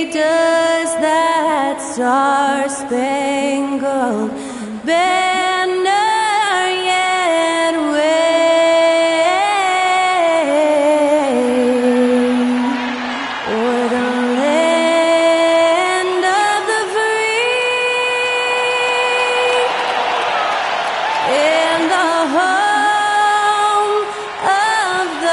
Does that star-spangled banner yet wave o'er the land of the free and the home of the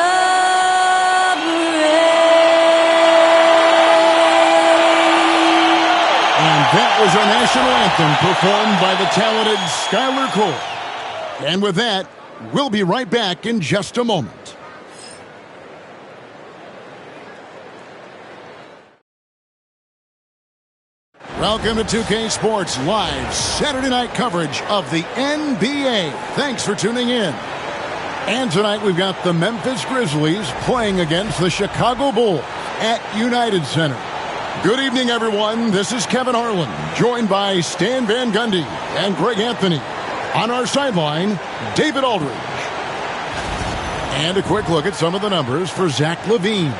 That was our national anthem performed by the talented Skylar Cole. And with that, we'll be right back in just a moment. Welcome to 2K Sports Live Saturday night coverage of the NBA. Thanks for tuning in. And tonight we've got the Memphis Grizzlies playing against the Chicago Bulls at United Center. Good evening, everyone. This is Kevin Harlan, joined by Stan Van Gundy and Greg Anthony. On our sideline, David Aldridge. And a quick look at some of the numbers for Zach LaVine.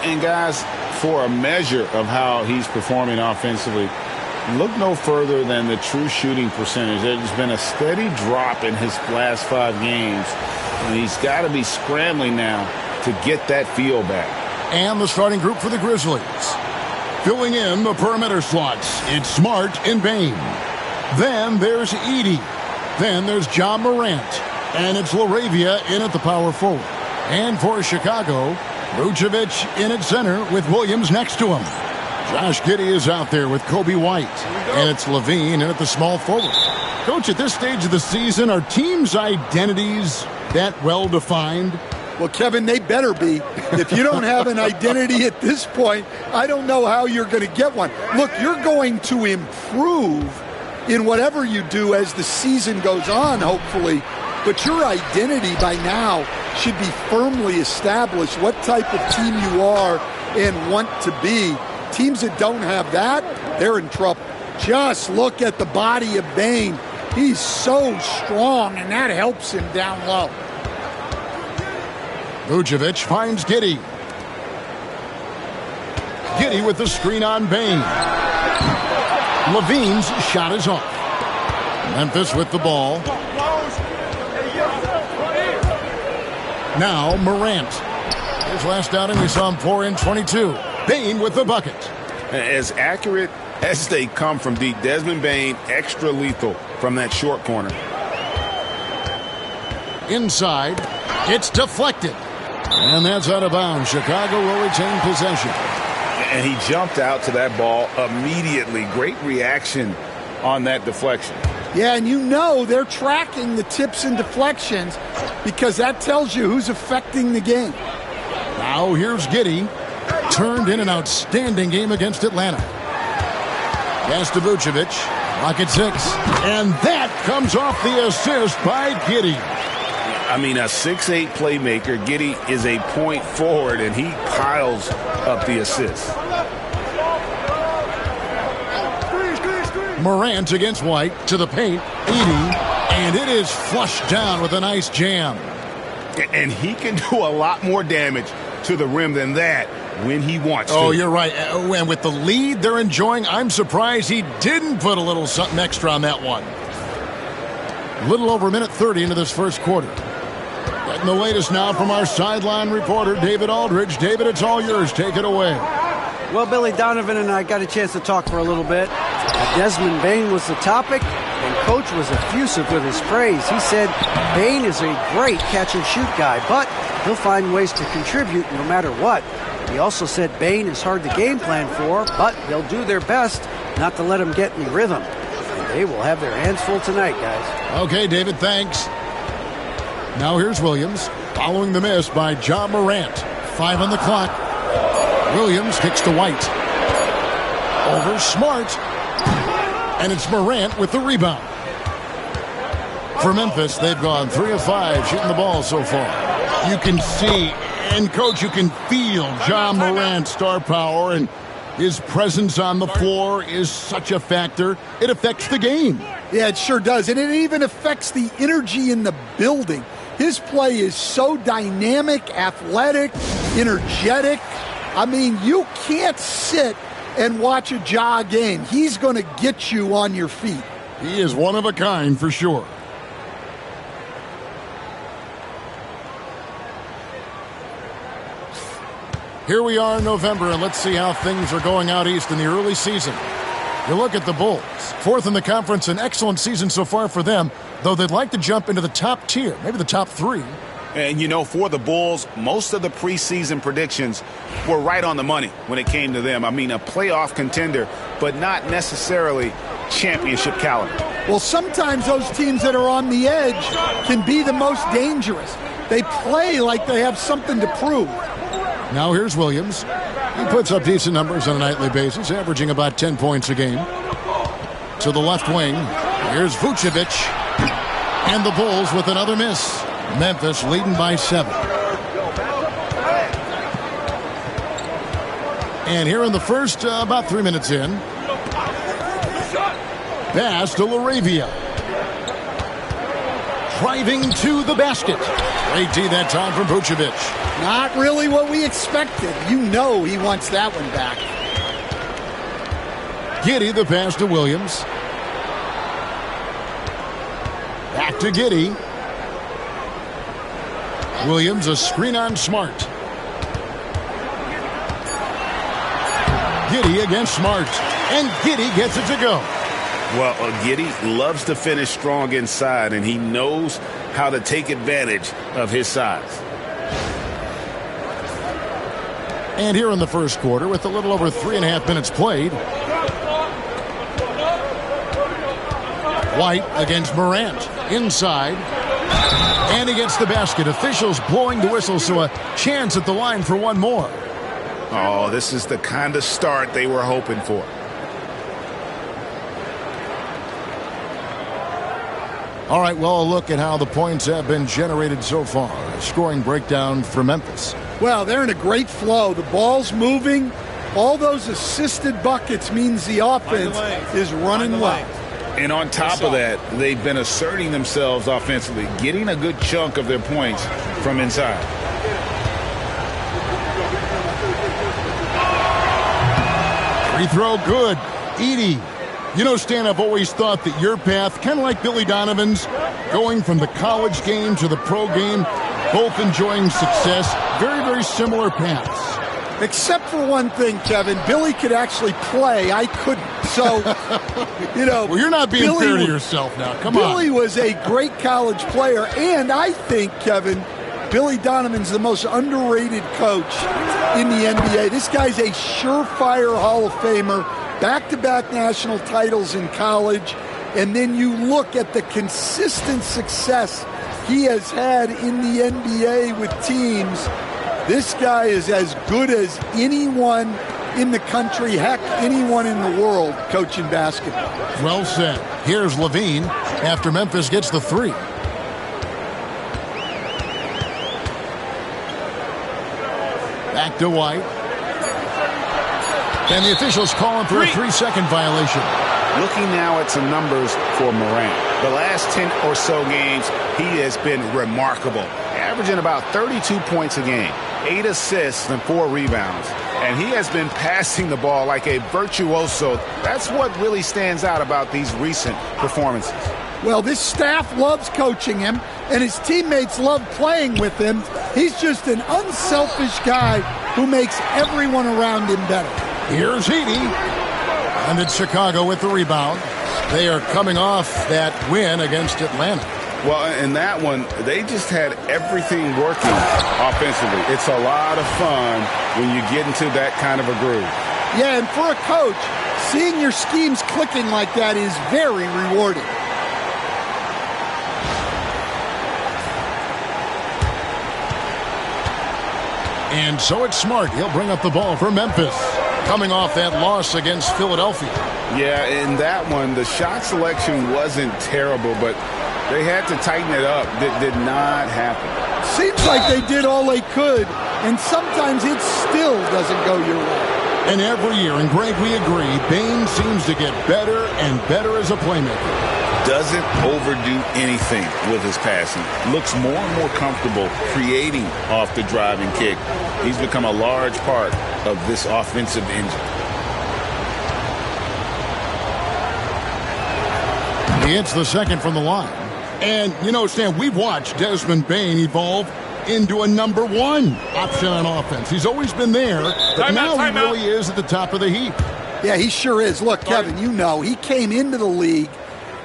And guys, for a measure of how he's performing offensively, look no further than the true shooting percentage. There's been a steady drop in his last 5 games, and he's got to be scrambling now to get that feel back. And the starting group for the Grizzlies. Filling in the perimeter slots, it's Smart and Bane. Then there's Edey. Then there's John Morant. And it's LaRavia in at the power forward. And for Chicago, Vucevic in at center with Williams next to him. Josh Giddey is out there with Kobe White. And it's LaVine in at the small forward. Coach, at this stage of the season, are teams' identities that well defined? Well, Kevin, they better be. If you don't have an identity at this point, I don't know how you're going to get one. Look, you're going to improve in whatever you do as the season goes on, hopefully. But your identity by now should be firmly established, what type of team you are and want to be. Teams that don't have that, they're in trouble. Just look at the body of Bane. He's so strong, and that helps him down low. Vucevic finds Giddey. Giddey with the screen on Bane. LaVine's shot is off. Memphis with the ball. Now Morant. His last outing, we saw him pour in 22. Bane with the bucket. As accurate as they come from deep, Desmond Bane extra lethal from that short corner. Inside, it's deflected. And that's out of bounds. Chicago will retain possession. And he jumped out to that ball immediately. Great reaction on that deflection. Yeah, and you know they're tracking the tips and deflections because that tells you who's affecting the game. Now here's Giddey. Turned in an outstanding game against Atlanta. Pass to Vucevic. Rocket 6. And that comes off the assist by Giddey. I mean, a 6'8 playmaker. Giddey is a point forward, and he piles up the assist. Morant against White to the paint. Edey, and it is flushed down with a nice jam. And he can do a lot more damage to the rim than that when he wants to. Oh, you're right. And with the lead they're enjoying, I'm surprised he didn't put a little something extra on that one. A little over a minute 30 into this first quarter. Getting the latest now from our sideline reporter, David Aldridge. David, it's all yours. Take it away. Well, Billy Donovan and I got a chance to talk for a little bit. Desmond Bane was the topic, and Coach was effusive with his praise. He said Bane is a great catch-and-shoot guy, but he'll find ways to contribute no matter what. He also said Bane is hard to game plan for, but they'll do their best not to let him get in rhythm. And they will have their hands full tonight, guys. Okay, David, thanks. Now here's Williams, following the miss by John Morant. 5 on the clock. Williams kicks to White. Over Smart. And it's Morant with the rebound. For Memphis, they've gone 3 of 5 shooting the ball so far. You can see, and Coach, you can feel John Morant's star power, and his presence on the floor is such a factor. It affects the game. Yeah, it sure does. And it even affects the energy in the building. His play is so dynamic, athletic, energetic. I mean, you can't sit and watch a Ja game. He's going to get you on your feet. He is one of a kind for sure. Here we are in November, and let's see how things are going out east in the early season. You look at the Bulls, fourth in the conference, an excellent season so far for them, though they'd like to jump into the top tier, maybe the top 3. And, you know, for the Bulls, most of the preseason predictions were right on the money when it came to them. I mean, a playoff contender, but not necessarily championship caliber. Well, sometimes those teams that are on the edge can be the most dangerous. They play like they have something to prove. Now here's Williams. He puts up decent numbers on a nightly basis, averaging about 10 points a game. To the left wing, here's Vucevic. And the Bulls with another miss. Memphis leading by 7. And here in the first, about 3 minutes in, pass to LaRavia. Driving to the basket. Great D that time from Vucevic. Not really what we expected. You know he wants that one back. Giddey the pass to Williams. Back to Giddey. Williams a screen on Smart. Giddey against Smart. And Giddey gets it to go. Well, Giddey loves to finish strong inside, and he knows how to take advantage of his size. And here in the first quarter, with a little over 3.5 minutes played, White against Morant. Inside. And he gets the basket. Officials blowing the whistle, so a chance at the line for one more. Oh, this is the kind of start they were hoping for. All right, well, a look at how the points have been generated so far. A scoring breakdown for Memphis. Well, they're in a great flow. The ball's moving. All those assisted buckets means the offense is running well. And on top of that, they've been asserting themselves offensively, getting a good chunk of their points from inside. Free throw good. Edey. You know, Stan, I've always thought that your path, kind of like Billy Donovan's, going from the college game to the pro game, both enjoying success, very, very similar paths. Except for one thing, Kevin. Billy could actually play. I couldn't. So, you know. Well, you're not being Billy, fair to yourself now. Come Billy on. was a great college player. And I think, Kevin, Billy Donovan's the most underrated coach in the NBA. This guy's a surefire Hall of Famer. Back-to-back national titles in college. And then you look at the consistent success he has had in the NBA with teams. This guy is as good as anyone in the country, heck, anyone in the world coaching basketball. Well said. Here's Levine after Memphis gets the 3. Back to White. And the officials calling for a 3-second violation. Looking now at some numbers for Morant. The last 10 or so games, he has been remarkable. Averaging about 32 points a game, 8 assists and 4 rebounds. And he has been passing the ball like a virtuoso. That's what really stands out about these recent performances. Well, this staff loves coaching him, and his teammates love playing with him. He's just an unselfish guy who makes everyone around him better. Here's Edey. And it's Chicago with the rebound. They are coming off that win against Atlanta. Well, in that one, they just had everything working offensively. It's a lot of fun when you get into that kind of a groove. Yeah, and for a coach, seeing your schemes clicking like that is very rewarding. And so it's Smart. He'll bring up the ball for Memphis, coming off that loss against Philadelphia. Yeah, in that one, the shot selection wasn't terrible, but they had to tighten it up. That did not happen. Seems like they did all they could, and sometimes it still doesn't go your way. And every year, and Greg, we agree, Bane seems to get better and better as a playmaker. Doesn't overdo anything with his passing. Looks more and more comfortable creating off the driving kick. He's become a large part of this offensive engine. He hits the second from the line. And, you know, Stan, we've watched Desmond Bane evolve into a number one option on offense. He's always been there, but now he really is at the top of the heap. Yeah, he sure is. Look, Kevin, you know, he came into the league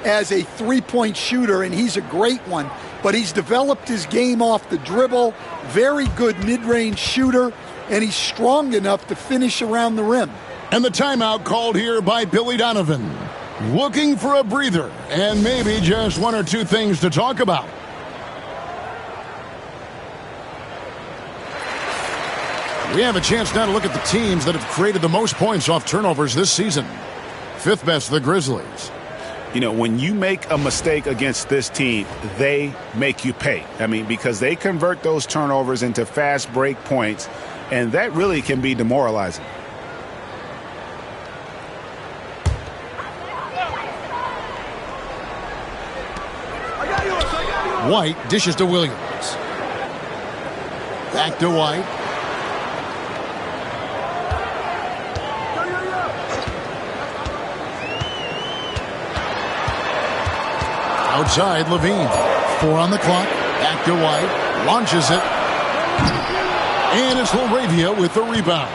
as a three-point shooter, and he's a great one. But he's developed his game off the dribble, very good mid-range shooter, and he's strong enough to finish around the rim. And the timeout called here by Billy Donovan. Looking for a breather and maybe just one or two things to talk about. We have a chance now to look at the teams that have created the most points off turnovers this season. Fifth best, the Grizzlies. You know, when you make a mistake against this team, they make you pay. I mean, because they convert those turnovers into fast break points, and that really can be demoralizing. White dishes to Williams. Back to White. Outside, Levine. 4 on the clock. Back to White. Launches it. And it's Laravia with the rebound.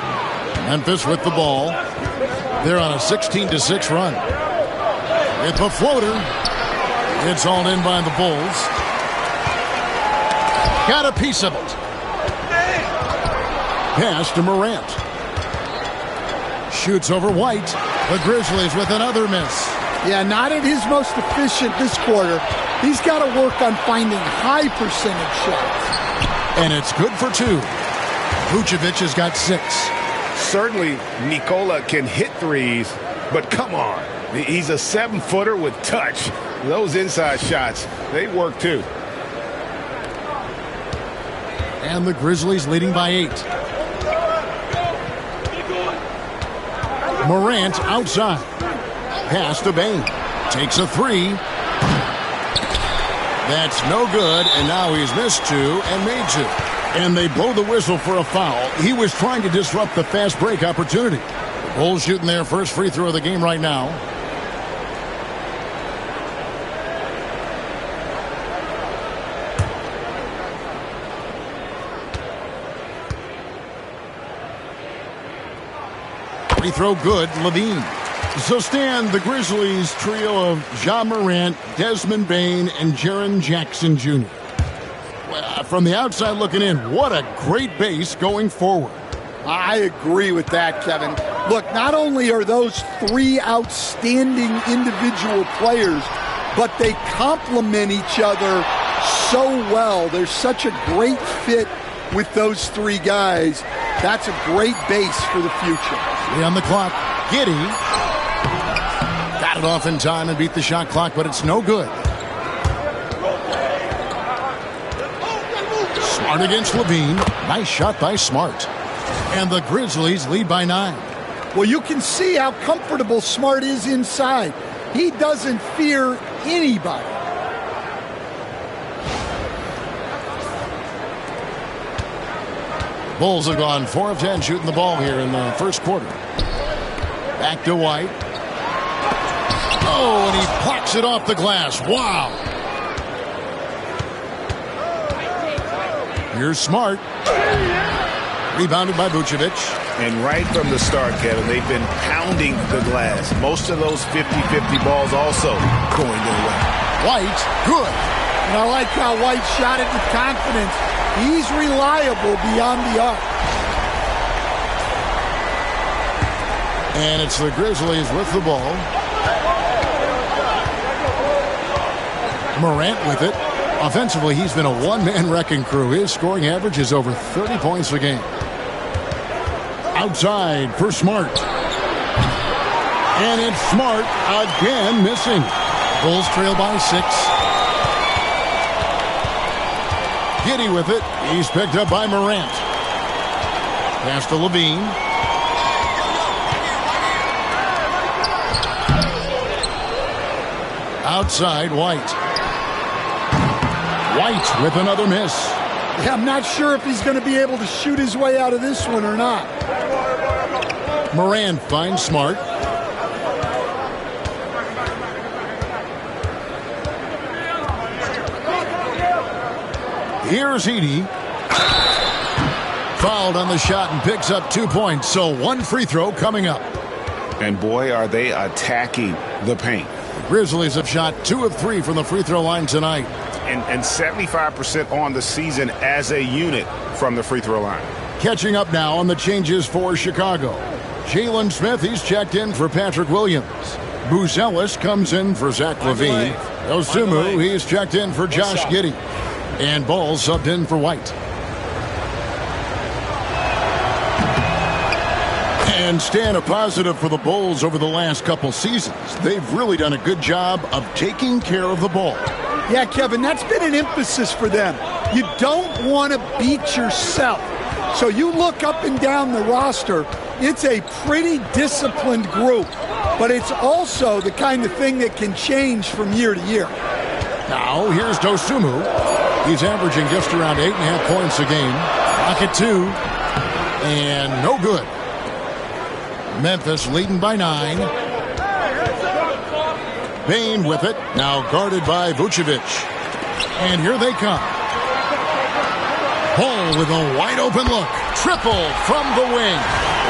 Memphis with the ball. They're on a 16-6 run. With the floater. It's all in by the Bulls. Got a piece of it. Pass to Morant. Shoots over White. The Grizzlies with another miss. Yeah, not at his most efficient this quarter. He's got to work on finding high percentage shots. And it's good for 2. Vucevic has got 6. Certainly, Nikola can hit threes, but come on. He's a 7-footer with touch. Those inside shots, they work too. And the Grizzlies leading by 8. Morant outside. Pass to Bane. Takes a 3. That's no good, and now he's missed 2 and made 2. And they blow the whistle for a foul. He was trying to disrupt the fast break opportunity. The Bulls shooting their first free throw of the game right now. Free throw good, Levine. So, Stan, the Grizzlies trio of Ja Morant, Desmond Bane, and Jaren Jackson Jr. From the outside looking in, what a great base going forward. I agree with that, Kevin. Look, not only are those 3 outstanding individual players, but they complement each other so well. There's such a great fit with those 3 guys. That's a great base for the future. 3 on the clock. Giddey. Got it off in time and beat the shot clock, but it's no good. Smart against Levine. Nice shot by Smart. And the Grizzlies lead by 9. Well, you can see how comfortable Smart is inside. He doesn't fear anybody. Bulls have gone 4 of 10 shooting the ball here in the first quarter. Back to White. Oh, and he plucks it off the glass. Wow. Here's Smart. Rebounded by Vucevic. And right from the start, Kevin, they've been pounding the glass. Most of those 50-50 balls also going their way. White, good. And I like how White shot it with confidence. He's reliable beyond the arc. And it's the Grizzlies with the ball. Morant with it. Offensively, he's been a one-man wrecking crew. His scoring average is over 30 points a game. Outside for Smart. And it's Smart again missing. Bulls trail by 6. Giddey with it. He's picked up by Morant. Pass to Levine. Outside, White. White with another miss. Yeah, I'm not sure if he's going to be able to shoot his way out of this one or not. Morant finds Smart. Here's Edey. Fouled on the shot and picks up 2 points. So one free throw coming up. And boy, are they attacking the paint. The Grizzlies have shot 2 of 3 from the free throw line tonight. And 75% on the season as a unit from the free throw line. Catching up now on the changes for Chicago. Jalen Smith, he's checked in for Patrick Williams. Buzelis comes in for Zach LaVine. Osumu, he's checked in for Josh Giddey. And Ball subbed in for White. And staying a positive for the Bulls over the last couple seasons. They've really done a good job of taking care of the ball. Yeah, Kevin, that's been an emphasis for them. You don't want to beat yourself. So you look up and down the roster, it's a pretty disciplined group. But it's also the kind of thing that can change from year to year. Now, here's Dosunmu. He's averaging just around 8.5 points a game. Rocket 2. And no good. Memphis leading by 9. Bane with it. Now guarded by Vucevic. And here they come. Ball with a wide open look. Triple from the wing.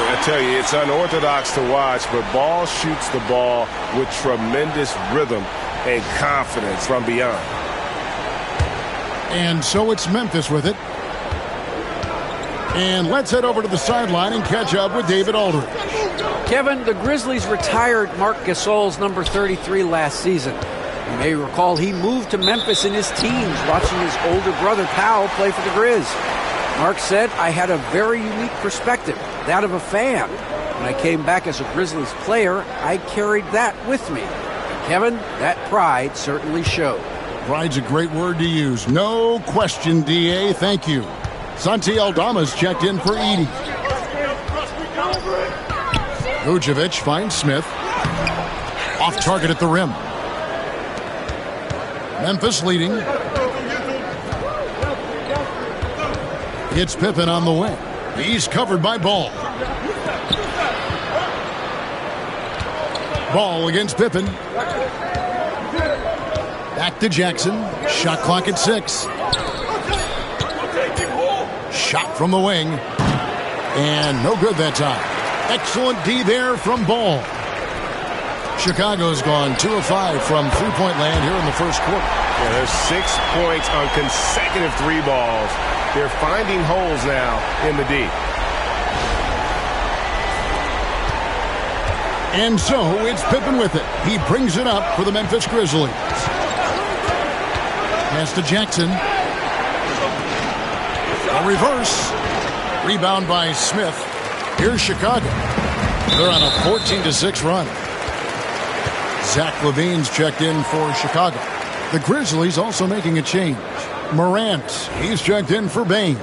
I tell you, it's unorthodox to watch, but Ball shoots the ball with tremendous rhythm and confidence from beyond. And so it's Memphis with it. And let's head over to the sideline and catch up with David Aldridge. Kevin, the Grizzlies retired Marc Gasol's number 33 last season. You may recall he moved to Memphis in his teens, watching his older brother Powell play for the Grizz. Mark said, I had a very unique perspective, that of a fan. When I came back as a Grizzlies player, I carried that with me. And Kevin, that pride certainly showed. Pride's a great word to use. No question, D.A. Thank you. Santi Aldama's checked in for Edey. Vucevic finds Smith. Off target at the rim. Memphis leading. It's Pippen on the wing. He's covered by Ball. Ball against Pippen. Back to Jackson. Shot clock at 6. Shot from the wing. And no good that time. Excellent D there from Ball. Chicago's gone 2 of 5 from three-point land here in the first quarter. Yeah, there's 6 points on consecutive 3 balls. They're finding holes now in the D. And so it's Pippen with it. He brings it up for the Memphis Grizzlies. Pass to Jackson. A reverse. Rebound by Smith. Here's Chicago. They're on a 14-6 run. Zach LaVine's checked in for Chicago. The Grizzlies also making a change. Morant, he's checked in for Bane.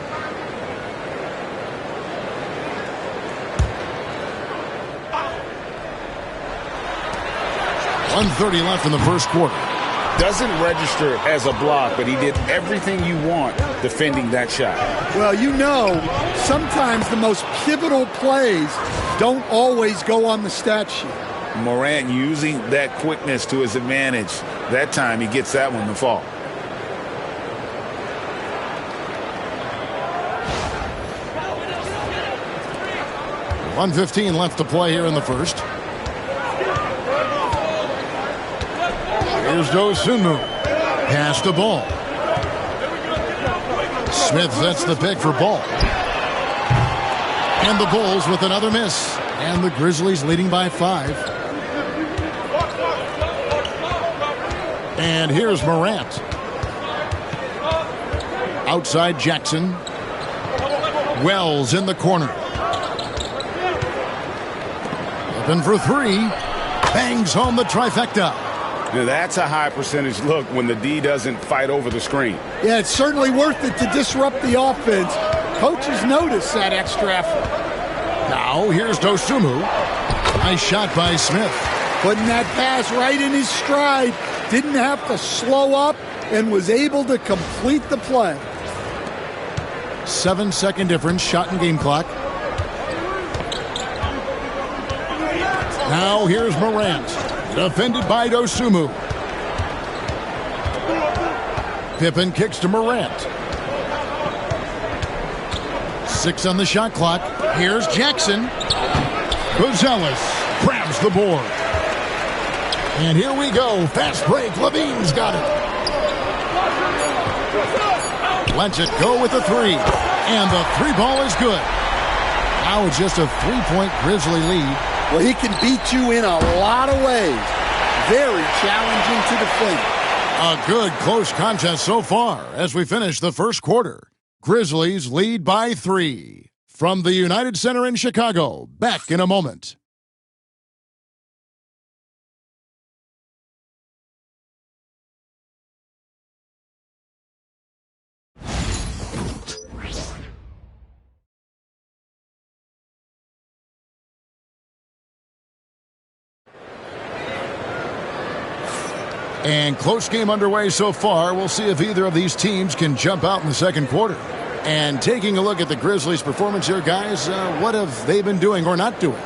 .130 left in the first quarter. Doesn't register as a block, but he did everything you want defending that shot. Well, you know, sometimes the most pivotal plays don't always go on the stat sheet. Morant using that quickness to his advantage. That time he gets that one to fall. .115 left to play here in the first. Here's Dosunmu. Pass to Ball. Smith sets the pick for Ball. And the Bulls with another miss. And the Grizzlies leading by 5. And here's Morant. Outside Jackson. Wells in the corner. Open for 3. Bangs home the trifecta. Now that's a high percentage look when the D doesn't fight over the screen. Yeah, it's certainly worth it to disrupt the offense. Coaches notice that extra effort. Now here's Dosunmu. Nice shot by Smith. Putting that pass right in his stride. Didn't have to slow up and was able to complete the play. 7-second difference, shot and game clock. Now here's Morant. Defended by Dosunmu. Pippen kicks to Morant. 6 on the shot clock. Here's Jackson. Gonzalez grabs the board. And here we go. Fast break. Levine's got it. Lets it go with the 3. And the 3 ball is good. Now it's just a 3-point Grizzly lead. Well, he can beat you in a lot of ways. Very challenging to defend. A good close contest so far as we finish the first quarter. Grizzlies lead by 3. From the United Center in Chicago, back in a moment. And close game underway so far. We'll see if either of these teams can jump out in the second quarter. And taking a look at the Grizzlies' performance here, guys, what have they been doing or not doing?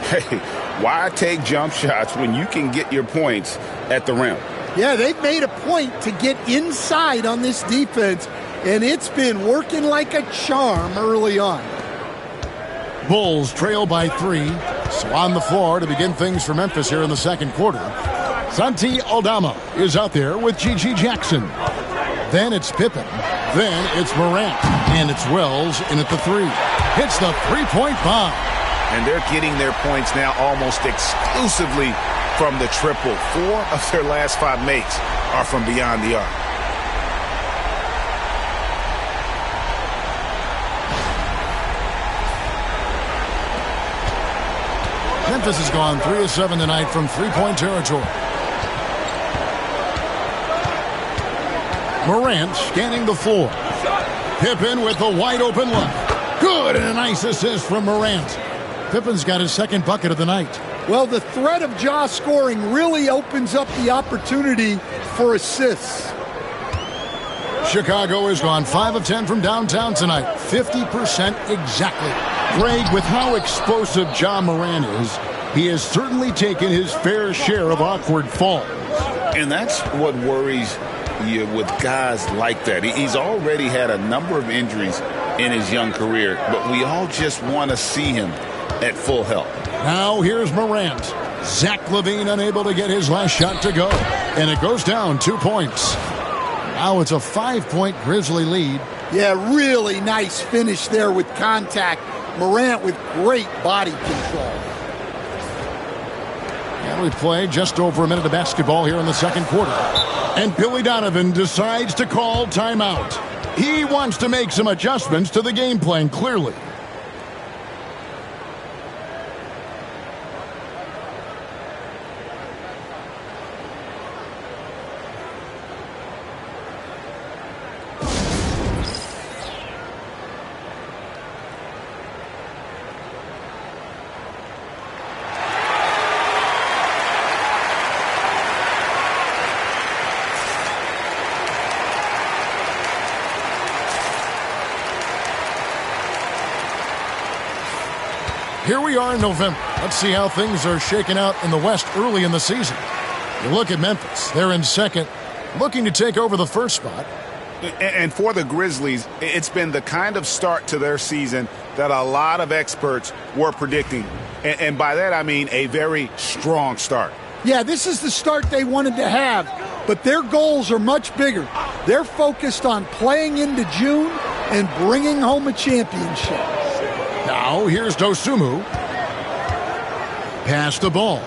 Hey, why take jump shots when you can get your points at the rim? Yeah, they've made a point to get inside on this defense, and it's been working like a charm early on. Bulls trail by 3. So on the floor to begin things for Memphis here in the second quarter. Santi Aldama is out there with G.G. Jackson. Then it's Pippen. Then it's Morant. And it's Wells in at the 3. Hits the 3-point bomb. And they're getting their points now almost exclusively from the triple. 4 of their last 5 makes are from beyond the arc. Memphis has gone 3 of 7 tonight from 3-point territory. Morant scanning the floor. Pippen with a wide-open look. Good, and a nice assist from Morant. Pippen's got his second bucket of the night. Well, the threat of Ja scoring really opens up the opportunity for assists. Chicago has gone 5 of 10 from downtown tonight. 50% exactly. Greg, with how explosive Ja Morant is, he has certainly taken his fair share of awkward falls. And that's what worries you with guys like that. He's already had a number of injuries in his young career, but we all just want to see him at full health. Now here's Morant. Zach LaVine unable to get his last shot to go. And it goes down 2 points. Now it's a 5-point Grizzly lead. Yeah, really nice finish there with contact. Morant with great body control. And we play just over a minute of basketball here in the second quarter. And Billy Donovan decides to call timeout. He wants to make some adjustments to the game plan, clearly. Here we are in November. Let's see how things are shaking out in the West early in the season. You look at Memphis. They're in second, looking to take over the first spot. And for the Grizzlies, it's been the kind of start to their season that a lot of experts were predicting. And by that, I mean a very strong start. Yeah, this is the start they wanted to have, but their goals are much bigger. They're focused on playing into June and bringing home a championship. Now, here's Dosunmu. Pass the ball.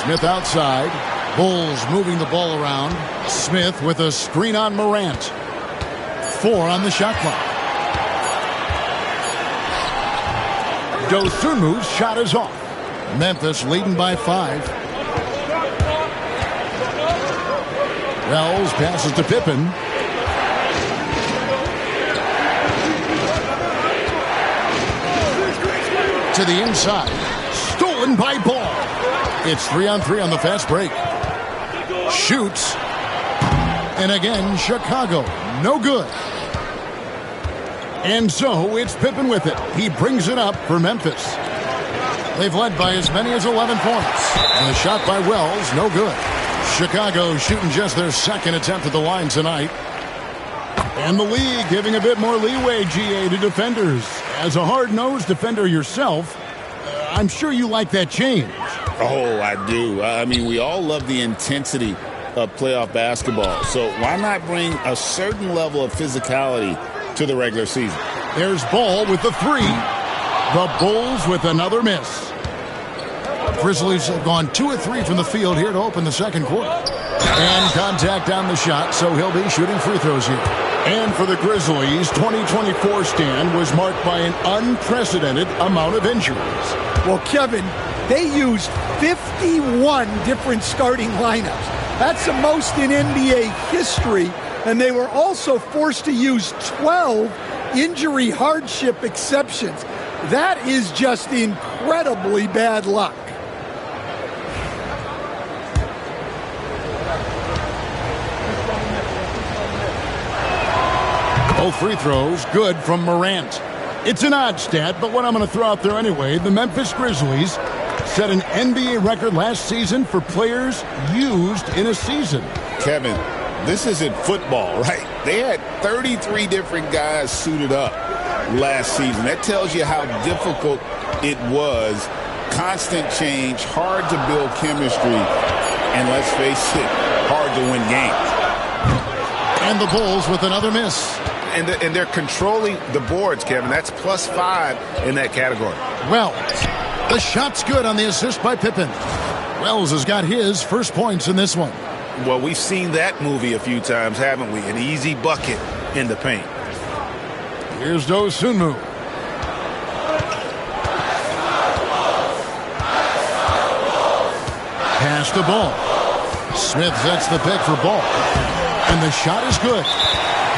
Smith outside. Bulls moving the ball around. Smith with a screen on Morant. 4 on the shot clock. Dosunmu's shot is off. Memphis leading by 5. Wells passes to Pippen. To the inside. Stolen by Ball. It's 3-on-3 on the fast break. Shoots. And again, Chicago. No good. And so it's Pippen with it. He brings it up for Memphis. They've led by as many as 11 points. And the shot by Wells, no good. Chicago shooting just their second attempt at the line tonight. And the league giving a bit more leeway, GA, to defenders. As a hard-nosed defender yourself, I'm sure you like that change. Oh, I do. I mean, we all love the intensity of playoff basketball. So why not bring a certain level of physicality to the regular season? There's Ball with the three. The Bulls with another miss. Grizzlies have gone 2 of 3 from the field here to open the second quarter. And contact on the shot, so he'll be shooting free throws here. And for the Grizzlies, 2024 stand was marked by an unprecedented amount of injuries. Well, Kevin, they used 51 different starting lineups. That's the most in NBA history. And they were also forced to use 12 injury hardship exceptions. That is just incredibly bad luck. Both free throws good from Morant. It's an odd stat, but what I'm going to throw out there anyway, the Memphis Grizzlies set an NBA record last season for players used in a season. Kevin, this isn't football, right? They had 33 different guys suited up last season. That tells you how difficult it was. Constant change, hard to build chemistry, and let's face it, hard to win games. And the Bulls with another miss. And they're controlling the boards, Kevin. That's +5 in that category. Wells. The shot's good on the assist by Pippen. Wells has got his first points in this one. Well, we've seen that movie a few times, haven't we? An easy bucket in the paint. Here's Dosunmu. Pass the Ball. Smith sets the pick for Ball. And the shot is good.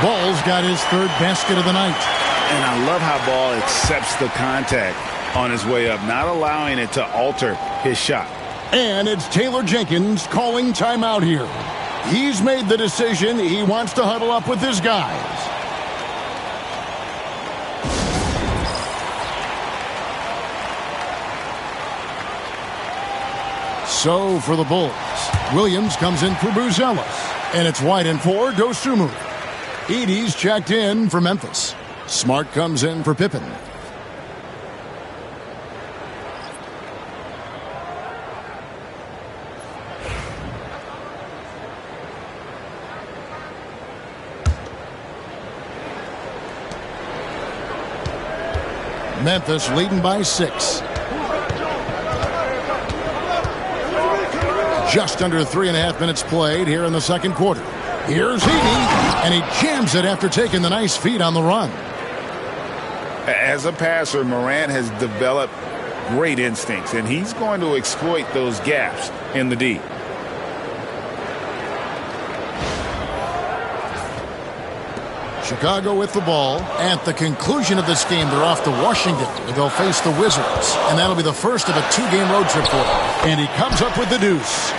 Ball's got his third basket of the night. And I love how Ball accepts the contact on his way up, not allowing it to alter his shot. And it's Taylor Jenkins calling timeout here. He's made the decision. He wants to huddle up with his guys. So for the Bulls, Williams comes in for Buzelis. And it's White and 4, Dosunmu. Edey's checked in for Memphis. Smart comes in for Pippen. Memphis leading by 6. Just under 3.5 minutes played here in the second quarter. Here's Edey, and he jams it after taking the nice feed on the run. As a passer, Morant has developed great instincts, and he's going to exploit those gaps in the D. Chicago with the ball. At the conclusion of this game, they're off to Washington, and they'll face the Wizards. And that'll be the first of a 2-game road trip for them. And he comes up with the deuce.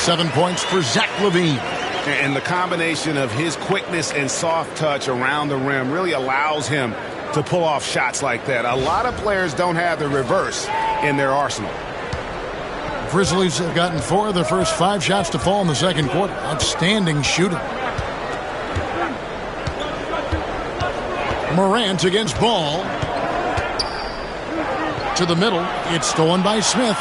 7 points for Zach LaVine. And the combination of his quickness and soft touch around the rim really allows him to pull off shots like that. A lot of players don't have the reverse in their arsenal. Grizzlies have gotten 4 of their first 5 shots to fall in the second quarter. Outstanding shooting. Morant against Ball. To the middle. It's stolen by Smith.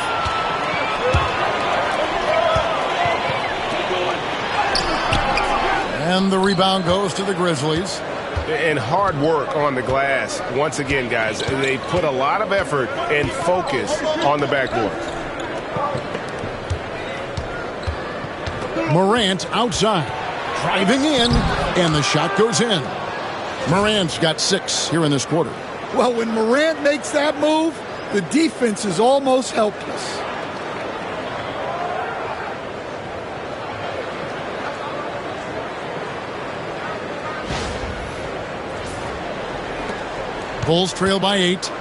And the rebound goes to the Grizzlies. And hard work on the glass. Once again, guys, they put a lot of effort and focus on the backboard. Morant outside. Driving in. And the shot goes in. Morant's got 6 here in this quarter. Well, when Morant makes that move, the defense is almost helpless. Bulls trail by 8.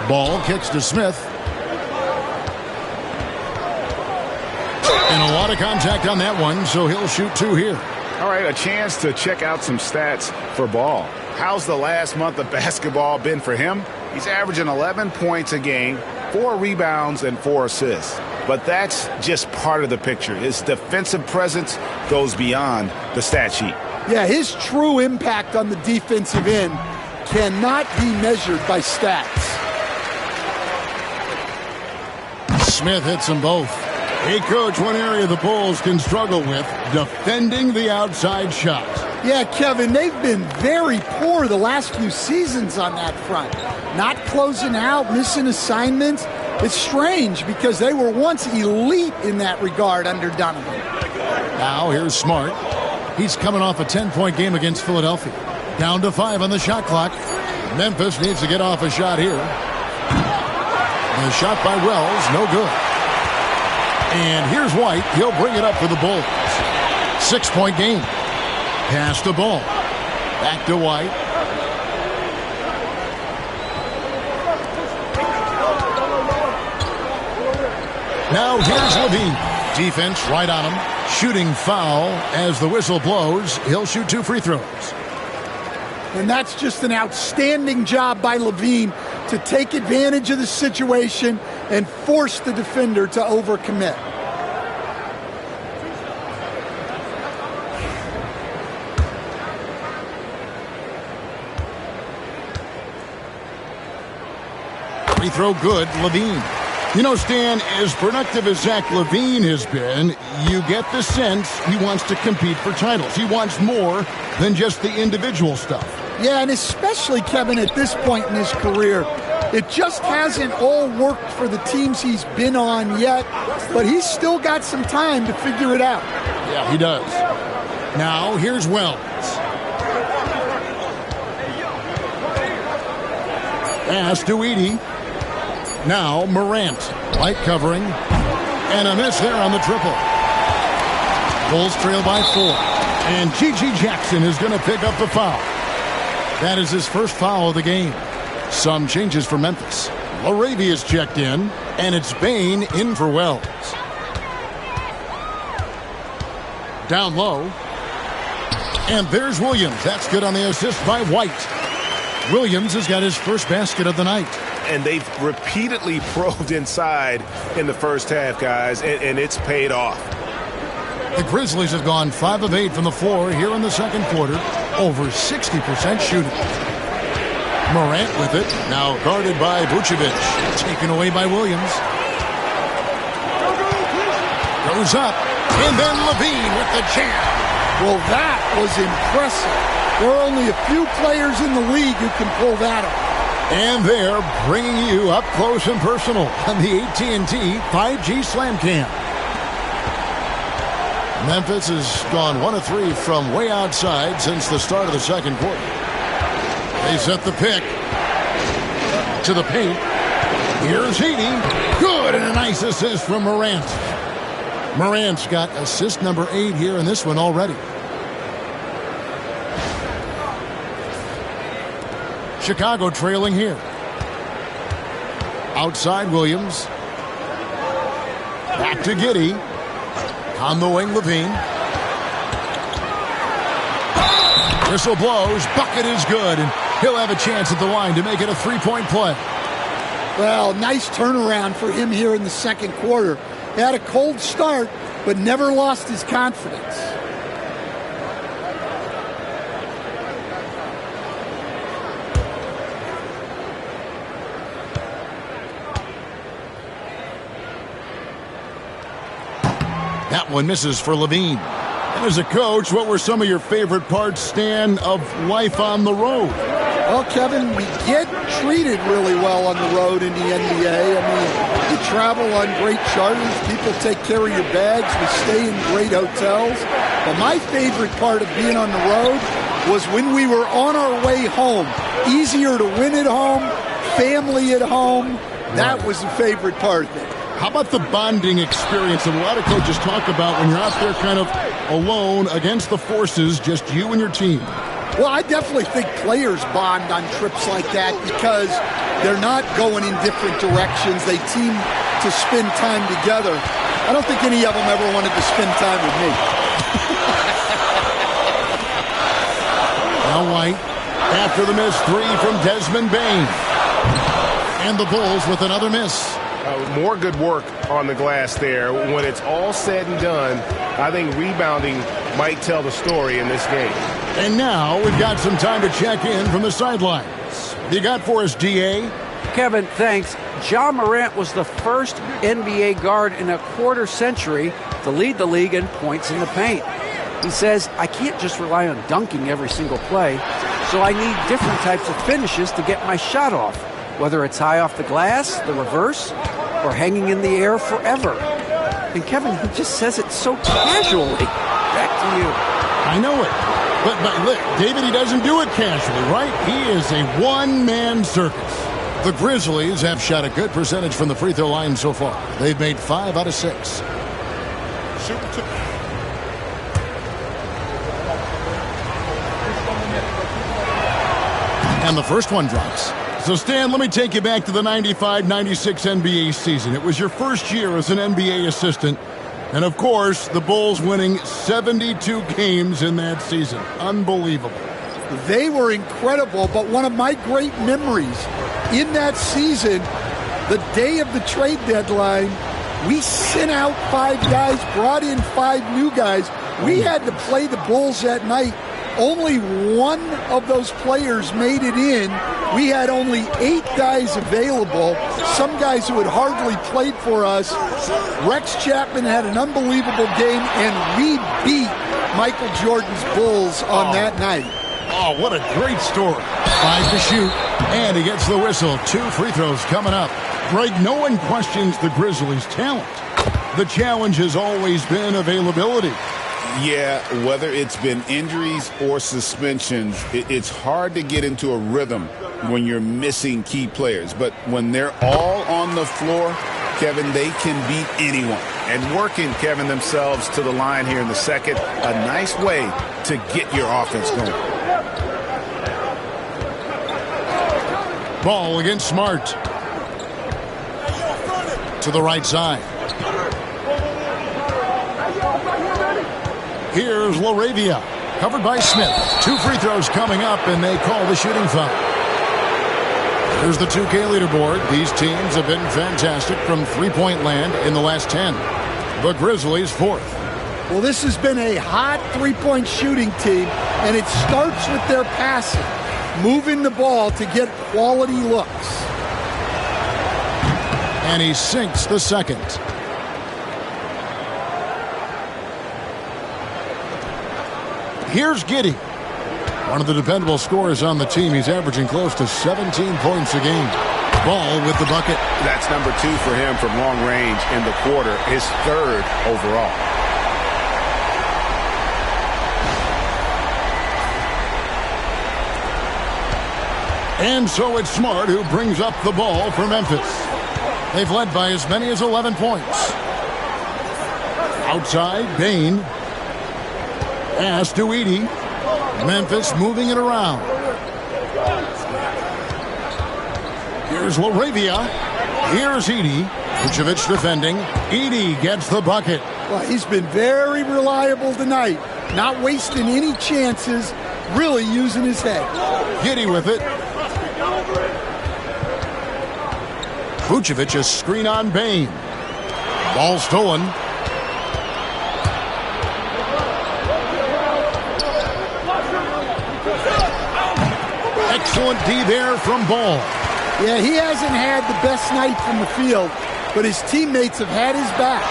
Ball kicks to Smith. And a lot of contact on that one, so he'll shoot 2 here. All right, a chance to check out some stats for Ball. How's the last month of basketball been for him? He's averaging 11 points a game, 4 rebounds, and 4 assists. But that's just part of the picture. His defensive presence goes beyond the stat sheet. Yeah, his true impact on the defensive end cannot be measured by stats. Smith hits them both. Hey, Coach, one area the Bulls can struggle with, defending the outside shot. Yeah, Kevin, they've been very poor the last few seasons on that front. Not closing out, missing assignments. It's strange because they were once elite in that regard under Donovan. Now here's Smart. He's coming off a 10-point game against Philadelphia. Down to 5 on the shot clock. Memphis needs to get off a shot here. The shot by Wells, no good. And here's White. He'll bring it up for the Bulls. 6-point game. Pass the ball. Back to White. Now here's Levine. Defense right on him. Shooting foul as the whistle blows. He'll shoot 2 free throws. And that's just an outstanding job by Levine to take advantage of the situation and force the defender to overcommit. Free throw good, Levine. You know, Stan, as productive as Zach LaVine has been, you get the sense he wants to compete for titles. He wants more than just the individual stuff. Yeah, and especially, Kevin, at this point in his career, it just hasn't all worked for the teams he's been on yet, but he's still got some time to figure it out. Yeah, he does. Now, here's Wells. Pass to Edey. Now Morant, light covering, and a miss there on the triple. Bulls trail by 4, and G.G. Jackson is going to pick up the foul. That is his first foul of the game. Some changes for Memphis. Laravia's checked in, and it's Bain in for Wells. Down low, and there's Williams. That's good on the assist by White. Williams has got his first basket of the night. And they've repeatedly probed inside in the first half, guys, and it's paid off. The Grizzlies have gone 5 of 8 from the floor here in the second quarter, over 60% shooting. Morant with it, now guarded by Vucevic, taken away by Williams. Goes up, and then Levine with the jam. Well, that was impressive. There are only a few players in the league who can pull that off. And they're bringing you up close and personal on the AT&T 5G Slam Cam. Memphis has gone 1 of 3 from way outside since the start of the second quarter. They set the pick to the paint. Here's Edey. Good, and a nice assist from Morant. Morant's got assist number 8 here in this one already. Chicago trailing here. Outside Williams. Back to Giddey. On the wing, Levine. Whistle blows. Bucket is good. And he'll have a chance at the line to make it a 3-point play. Well, nice turnaround for him here in the second quarter. He had a cold start, but never lost his confidence. That one misses for Levine. And as a coach, what were some of your favorite parts, Stan, of life on the road? Well, Kevin, we get treated really well on the road in the NBA. I mean, you travel on great charters. People take care of your bags. We stay in great hotels. But my favorite part of being on the road was when we were on our way home. Easier to win at home, family at home. That was the favorite part of it. How about the bonding experience that a lot of coaches talk about when you're out there kind of alone against the forces, just you and your team? Well, I definitely think players bond on trips like that because they're not going in different directions. They team to spend time together. I don't think any of them ever wanted to spend time with me. Now White, after the miss, 3 from Desmond Bain. And the Bulls with another miss. More good work on the glass there. When it's all said and done, I think rebounding might tell the story in this game. And now we've got some time to check in from the sidelines. What you got for us, DA? Kevin, thanks. Ja Morant was the first NBA guard in a quarter century to lead the league in points in the paint. He says, I can't just rely on dunking every single play, so I need different types of finishes to get my shot off, whether it's high off the glass, the reverse, or hanging in the air forever. And Kevin, he just says it so casually. Back to you. I know it. But look, David, he doesn't do it casually, right? He is a one-man circus. The Grizzlies have shot a good percentage from the free throw line so far. They've made 5 out of 6. And the first one drops. So, Stan, let me take you back to the 95-96 NBA season. It was your first year as an NBA assistant. And, of course, the Bulls winning 72 games in that season. Unbelievable. They were incredible, but one of my great memories in that season, the day of the trade deadline, we sent out 5 guys, brought in 5 new guys. We had to play the Bulls that night. Only one of those players made it in. We had only 8 guys available, some guys who had hardly played for us. Rex Chapman had an unbelievable game, and we beat Michael Jordan's Bulls on that night. Oh, what a great story. 5 to shoot, and he gets the whistle. 2 free throws coming up. Greg, no one questions the Grizzlies' talent. The challenge has always been availability. Yeah, whether it's been injuries or suspensions, it's hard to get into a rhythm when you're missing key players. But when they're all on the floor, Kevin, they can beat anyone. And working, Kevin, themselves to the line here in the second, a nice way to get your offense going. Ball against Smart. To the right side. Here's LaRavia, covered by Smith. 2 free throws coming up, and they call the shooting foul. Here's the 2K leaderboard. These teams have been fantastic from three-point land in the last 10. The Grizzlies 4th. Well, this has been a hot three-point shooting team, and it starts with their passing, moving the ball to get quality looks. And he sinks the second. Here's Giddey, one of the dependable scorers on the team. He's averaging close to 17 points a game. Ball with the bucket. That's number 2 for him from long range in the quarter, his 3rd overall. And so it's Smart who brings up the ball for Memphis. They've led by as many as 11 points. Outside, Bain. Pass to Edey. Memphis moving it around. Here's LaRavia. Here's Edey. Vucevic defending. Edey gets the bucket. Well, he's been very reliable tonight. Not wasting any chances. Really using his head. Giddey with it. Vucevic a screen on Bain. Ball stolen. Excellent D there from Ball. Yeah, he hasn't had the best night from the field, but his teammates have had his back.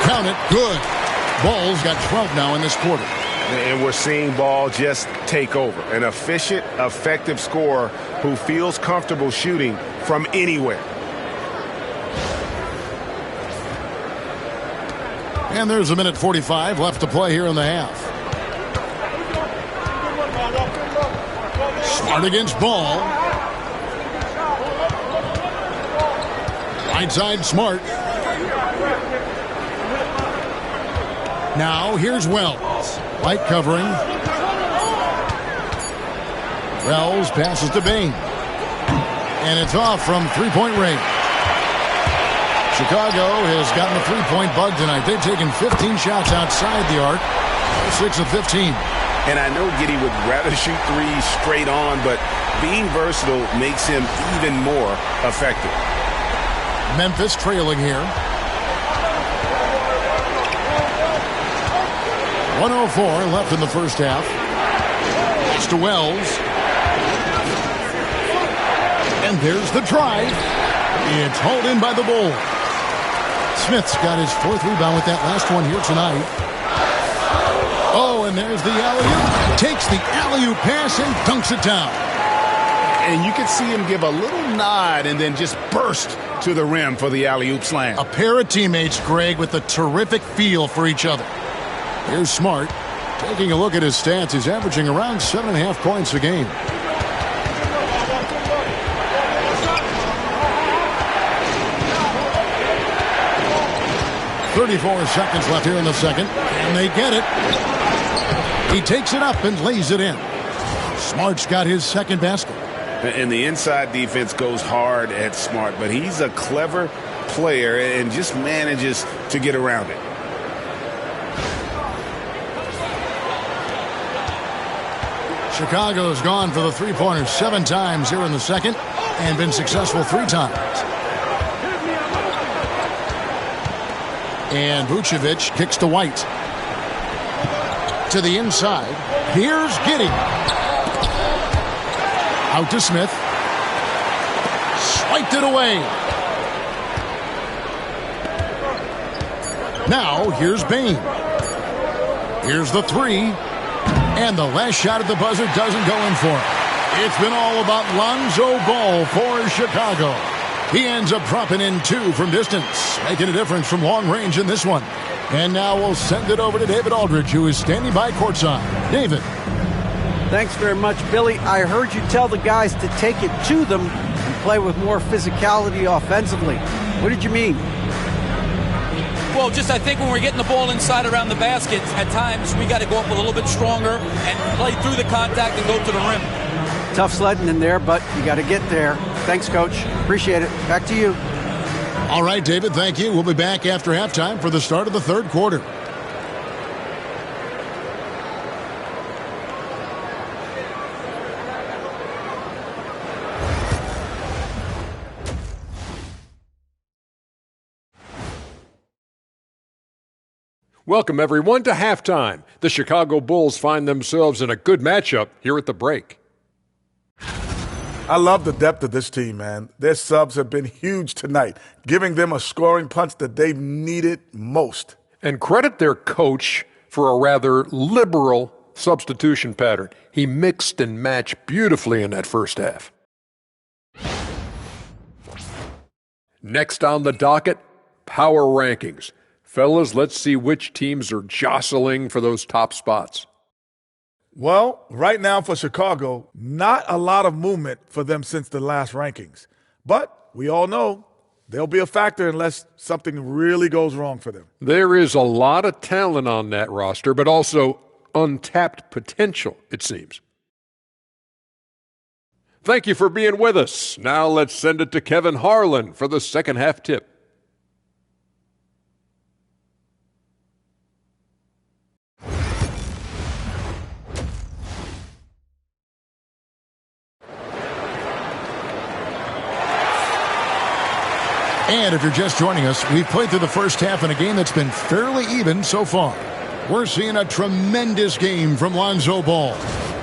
Count it. Good. Ball's got 12 now in this quarter. And we're seeing Ball just take over. An efficient, effective scorer who feels comfortable shooting from anywhere. And there's 1:45 left to play here in the half. Smart against Ball. Right side, Smart. Now here's Wells. Light covering. Wells passes to Bain. And it's off from three-point range. Chicago has gotten the three-point bug tonight. They've taken 15 shots outside the arc. 6 of 15. And I know Giddey would rather shoot threes straight on, but being versatile makes him even more effective. Memphis trailing here. 1:04 left in the first half. It's to Wells. And there's the drive. It's hauled in by the Bulls. Smith's got his 4th rebound with that last one here tonight. Oh, and there's the alley-oop. Takes the alley-oop pass and dunks it down. And you can see him give a little nod and then just burst to the rim for the alley-oop slam. A pair of teammates, Greg, with a terrific feel for each other. Here's Smart. Taking a look at his stats, he's averaging around 7.5 points a game. .34 seconds left here in the second, and they get it. He takes it up and lays it in. Smart's got his second basket. And the inside defense goes hard at Smart, but he's a clever player and just manages to get around it. Chicago's gone for the three-pointer 7 times here in the second and been successful 3 times. And Vucevic kicks to White. To the inside. Here's Giddey. Out to Smith. Swiped it away. Now here's Bain. Here's the 3. And the last shot at the buzzer doesn't go in for it. It's been all about Lonzo Ball for Chicago. He ends up dropping in 2 from distance, making a difference from long range in this one. And now we'll send it over to David Aldridge, who is standing by courtside. David. Thanks very much, Billy. I heard you tell the guys to take it to them and play with more physicality offensively. What did you mean? Well, just I think when we're getting the ball inside around the basket, at times we got to go up a little bit stronger and play through the contact and go to the rim. Tough sledding in there, but you got to get there. Thanks, Coach. Appreciate it. Back to you. All right, David, thank you. We'll be back after halftime for the start of the third quarter. Welcome, everyone, to halftime. The Chicago Bulls find themselves in a good matchup here at the break. I love the depth of this team, man. Their subs have been huge tonight, giving them a scoring punch that they've needed most. And credit their coach for a rather liberal substitution pattern. He mixed and matched beautifully in that first half. Next on the docket, power rankings. Fellas, let's see which teams are jostling for those top spots. Well, right now for Chicago, not a lot of movement for them since the last rankings. But we all know they'll be a factor unless something really goes wrong for them. There is a lot of talent on that roster, but also untapped potential, it seems. Thank you for being with us. Now let's send it to Kevin Harlan for the second half tip. And if you're just joining us, we've played through the first half in a game that's been fairly even so far. We're seeing a tremendous game from Lonzo Ball.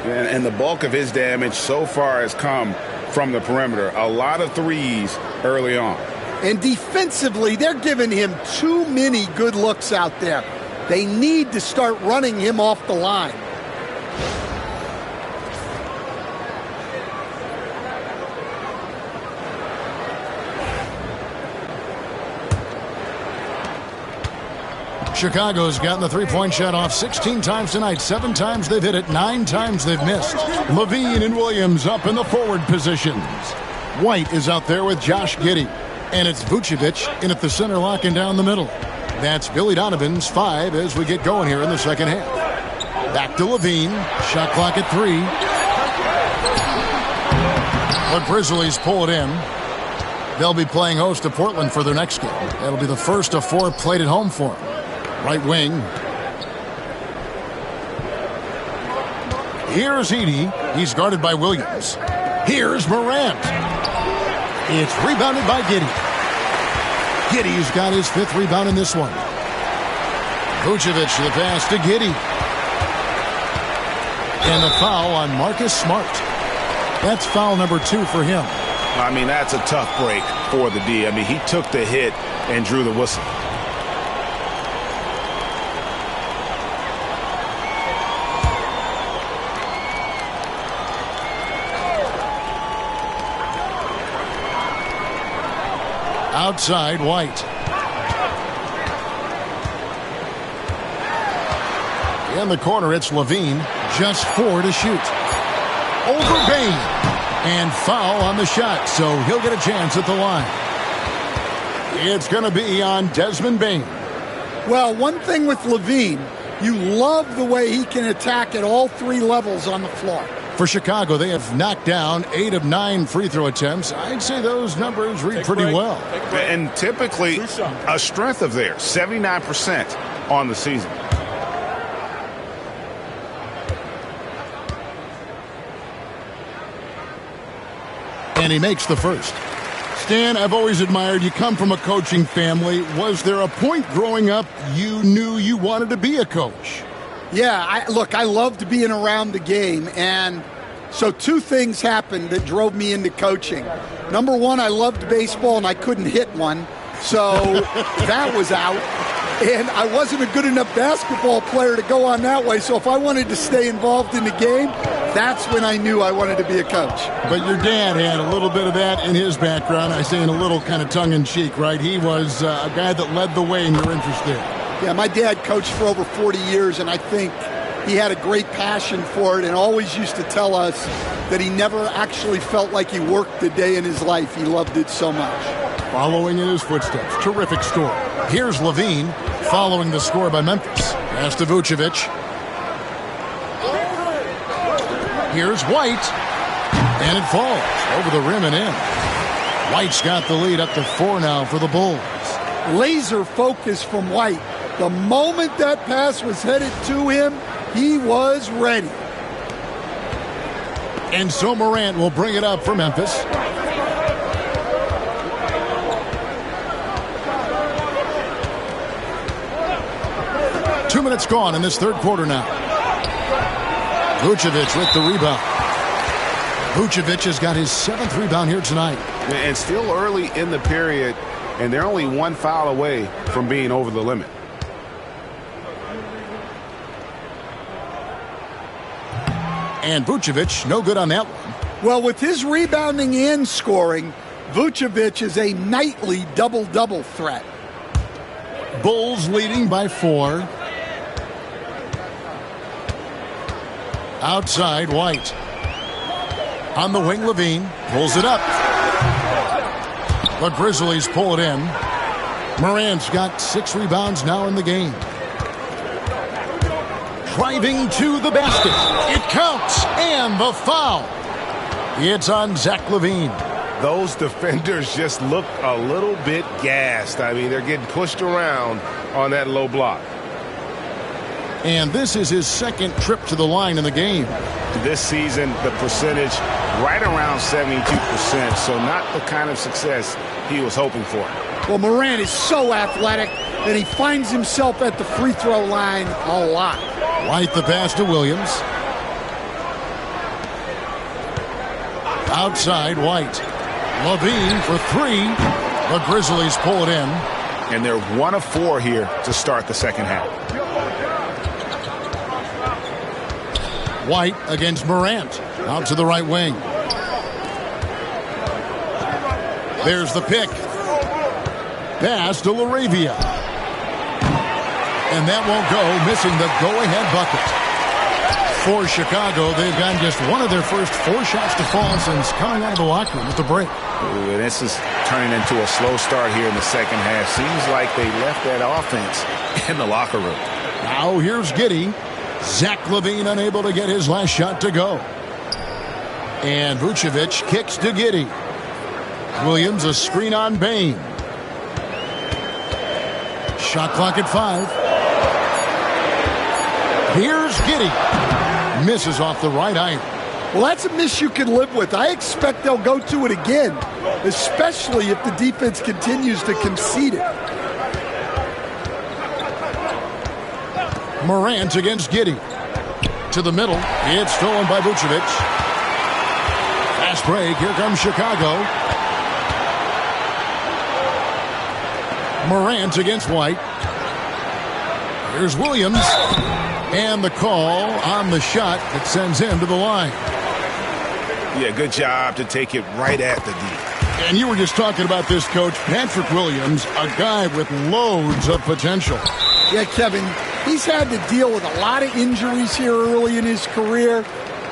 And the bulk of his damage so far has come from the perimeter. A lot of threes early on. And defensively, they're giving him too many good looks out there. They need to start running him off the line. Chicago's gotten the three-point shot off 16 times tonight. 7 times they've hit it, 9 times they've missed. Levine and Williams up in the forward positions. White is out there with Josh Giddey. And it's Vucevic in at the center, locking down the middle. That's Billy Donovan's 5 as we get going here in the second half. Back to Levine. Shot clock at 3. The Grizzlies pull it in. They'll be playing host to Portland for their next game. That'll be the first of 4 played at home for them. Right wing. Here's Edey. He's guarded by Williams. Here's Morant. It's rebounded by Giddey. Giddey's got his 5th rebound in this one. Vucevic the pass to Giddey. And the foul on Marcus Smart. That's foul number 2 for him. I mean, that's a tough break for the D. I mean, he took the hit and drew the whistle. Outside, White. In the corner, it's Levine. Just 4 to shoot. Over Bain. And foul on the shot, so he'll get a chance at the line. It's going to be on Desmond Bain. Well, one thing with Levine, you love the way he can attack at all 3 levels on the floor. For Chicago, they have knocked down 8 of 9 free throw attempts. I'd say those numbers read pretty well. And typically a strength of theirs, 79% on the season. And he makes the first. Stan, I've always admired you. Come from a coaching family. Was there a point growing up you knew you wanted to be a coach? Yeah, I loved being around the game, and so 2 things happened that drove me into coaching. Number 1, I loved baseball, and I couldn't hit one, so that was out. And I wasn't a good enough basketball player to go on that way, so if I wanted to stay involved in the game, that's when I knew I wanted to be a coach. But your dad had a little bit of that in his background. I say in a little kind of tongue-in-cheek, right? He was a guy that led the way in your interest there. Yeah, my dad coached for over 40 years, and I think he had a great passion for it and always used to tell us that he never actually felt like he worked a day in his life. He loved it so much. Following in his footsteps. Terrific score. Here's Levine following the score by Memphis. Pass to Vucevic. Here's White. And it falls over the rim and in. White's got the lead up to 4 now for the Bulls. Laser focus from White. The moment that pass was headed to him, he was ready. And so Morant will bring it up for Memphis. Two minutes gone in this third quarter now. Vucevic with the rebound. Vucevic has got his 7th rebound here tonight. And still early in the period, and they're only 1 foul away from being over the limit. And Vucevic, no good on that one. Well, with his rebounding and scoring, Vucevic is a nightly double-double threat. Bulls leading by 4. Outside, White. On the wing, Levine pulls it up. The Grizzlies pull it in. Morant's got 6 rebounds now in the game. Driving to the basket. It counts. And the foul. It's on Zach LaVine. Those defenders just look a little bit gassed. I mean, they're getting pushed around on that low block. And this is his 2nd trip to the line in the game. This season, the percentage right around 72%, so not the kind of success he was hoping for. Well, Morant is so athletic that he finds himself at the free throw line a lot. White the pass to Williams. Outside, White. LaVine for 3. The Grizzlies pull it in. And they're 1 of 4 here to start the second half. White against Morant. Out to the right wing. There's the pick. Pass to LaRavia. And that won't go, missing the go-ahead bucket. For Chicago, they've gotten just one of their first 4 shots to fall since coming out of the locker room at the break. Ooh, this is turning into a slow start here in the second half. Seems like they left that offense in the locker room. Now here's Giddey. Zach LaVine unable to get his last shot to go. And Vucevic kicks to Giddey. Williams a screen on Bain. Shot clock at 5. Here's Giddey. Misses off the right eye. Well, that's a miss you can live with. I expect they'll go to it again, especially if the defense continues to concede it. Morant against Giddey. To the middle. It's stolen by Vucevic. Fast break. Here comes Chicago. Morant against White. Here's Williams. And the call on the shot that sends him to the line. Yeah, good job to take it right at the D. And you were just talking about this, Coach. Patrick Williams, a guy with loads of potential. Yeah, Kevin, he's had to deal with a lot of injuries here early in his career.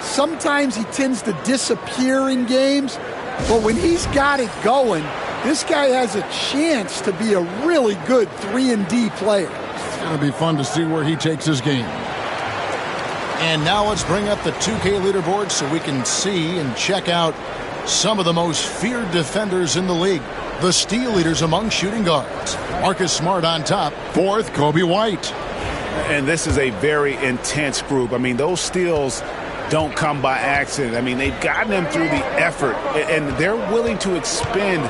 Sometimes he tends to disappear in games, but when he's got it going, this guy has a chance to be a really good 3-and-D player. It's going to be fun to see where he takes his game. And now let's bring up the 2K leaderboard so we can see and check out some of the most feared defenders in the league. The steal leaders among shooting guards. Marcus Smart on top. Fourth, Kobe White. And this is a very intense group. I mean, those steals don't come by accident. I mean, they've gotten them through the effort, and they're willing to expend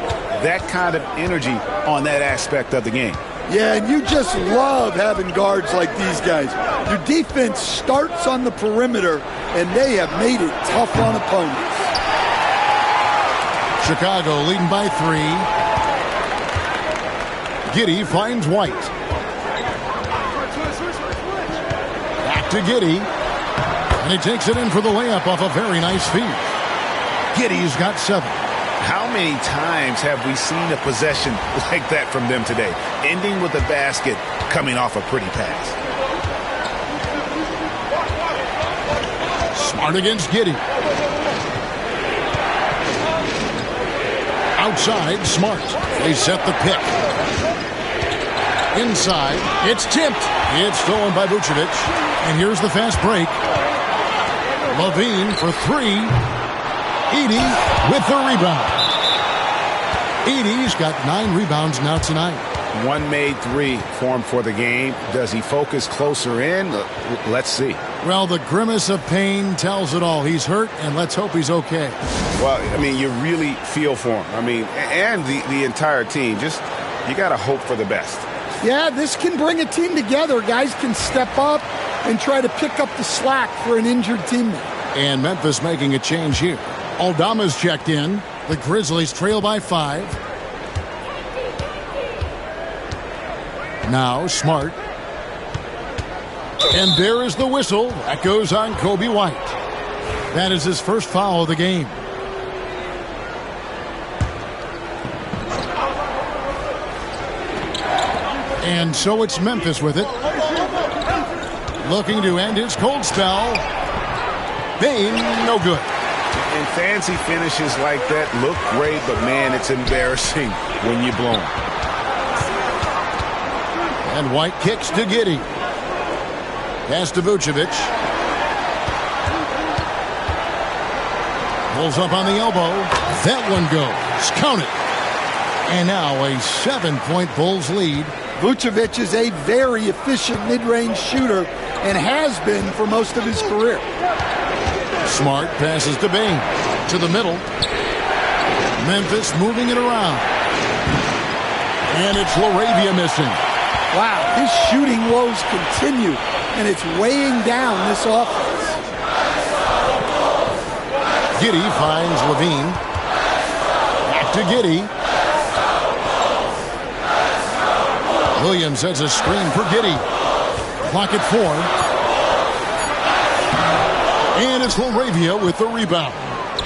that kind of energy on that aspect of the game. Yeah, and you just love having guards like these guys. Your defense starts on the perimeter, and they have made it tough on opponents. Chicago leading by 3. Giddey finds White. Back to Giddey. And he takes it in for the layup off a very nice feed. Giddey's got 7. How many times have we seen a possession like that from them today? Ending with a basket, coming off a pretty pass. Smart against Giddey. Outside, Smart. They set the pick. Inside, it's tipped. It's stolen by Vucevic. And here's the fast break. Levine for 3. Edey with the rebound. Edey's got 9 rebounds now tonight. One made 3 for him for the game. Does he focus closer in? Let's see. Well, the grimace of pain tells it all. He's hurt, and let's hope he's okay. Well, I mean, you really feel for him. I mean, and the entire team. Just, you got to hope for the best. Yeah, this can bring a team together. Guys can step up and try to pick up the slack for an injured teammate. And Memphis making a change here. Aldama's checked in. The Grizzlies trail by 5. Now Smart. And there is the whistle. That goes on Kobe White. That is his first foul of the game. And so it's Memphis with it. Looking to end his cold spell. Bane, no good. And fancy finishes like that look great, but man, it's embarrassing when you blow them. And White kicks to Giddey. Pass to Vucevic. Pulls up on the elbow. That one goes. Count it. And now a 7-point Bulls lead. Vucevic is a very efficient mid-range shooter and has been for most of his career. Smart passes to Bane. To the middle. Memphis moving it around. And it's LaRavia missing. Wow, his shooting woes continue, and it's weighing down this offense. Giddey finds Levine. Back to Giddey. Williams has a screen for Giddey. Clock at 4. And it's LaRavia with the rebound.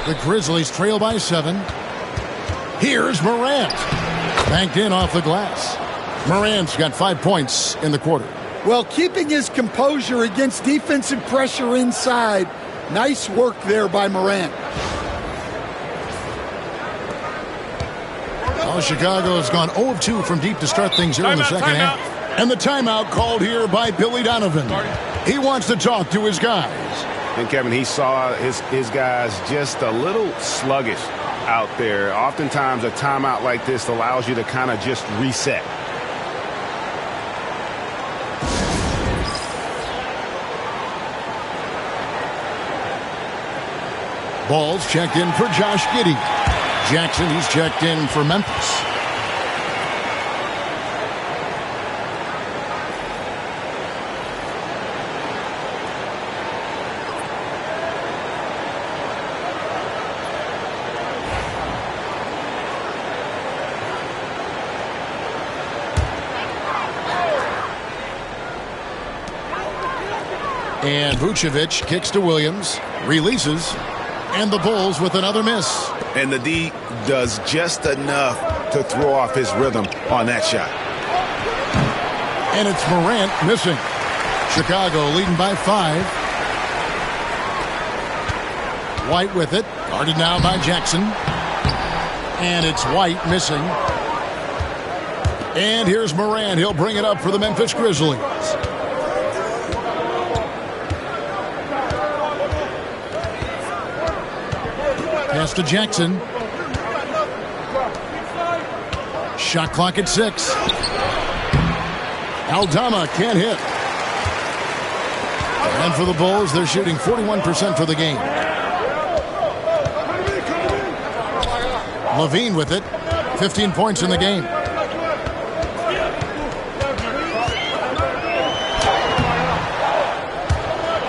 The Grizzlies trail by 7. Here's Morant. Banked in off the glass. Morant's got 5 points in the quarter. Well, keeping his composure against defensive pressure inside. Nice work there by Morant. Well, Chicago has gone 0 of 2 from deep to start things here in the second half. And the timeout called here by Billy Donovan. He wants to talk to his guys. And Kevin, he saw his guys just a little sluggish out there. Oftentimes a timeout like this allows you to kind of just reset. Ball's checked in for Josh Giddey. Jackson, he's checked in for Memphis. And Vucevic kicks to Williams, releases, and the Bulls with another miss. And the D does just enough to throw off his rhythm on that shot. And it's Morant missing. Chicago leading by 5. White with it, guarded now by Jackson. And it's White missing. And here's Morant. He'll bring it up for the Memphis Grizzlies. Pass to Jackson. Shot clock at 6. Aldama can't hit. And for the Bulls, they're shooting 41% for the game. Levine with it. 15 points in the game.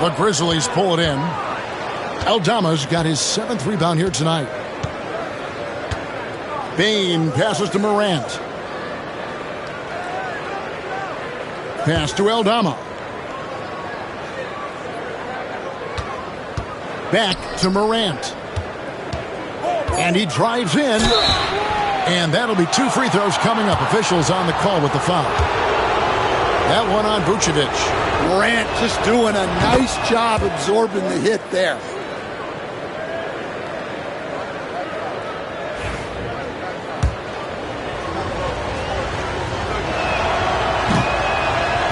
The Grizzlies pull it in. Aldama's got his 7th rebound here tonight. Bane passes to Morant. Pass to Aldama. Back to Morant. And he drives in. And that'll be 2 free throws coming up. Officials on the call with the foul. That one on Vucevic. Morant just doing a nice job absorbing the hit there.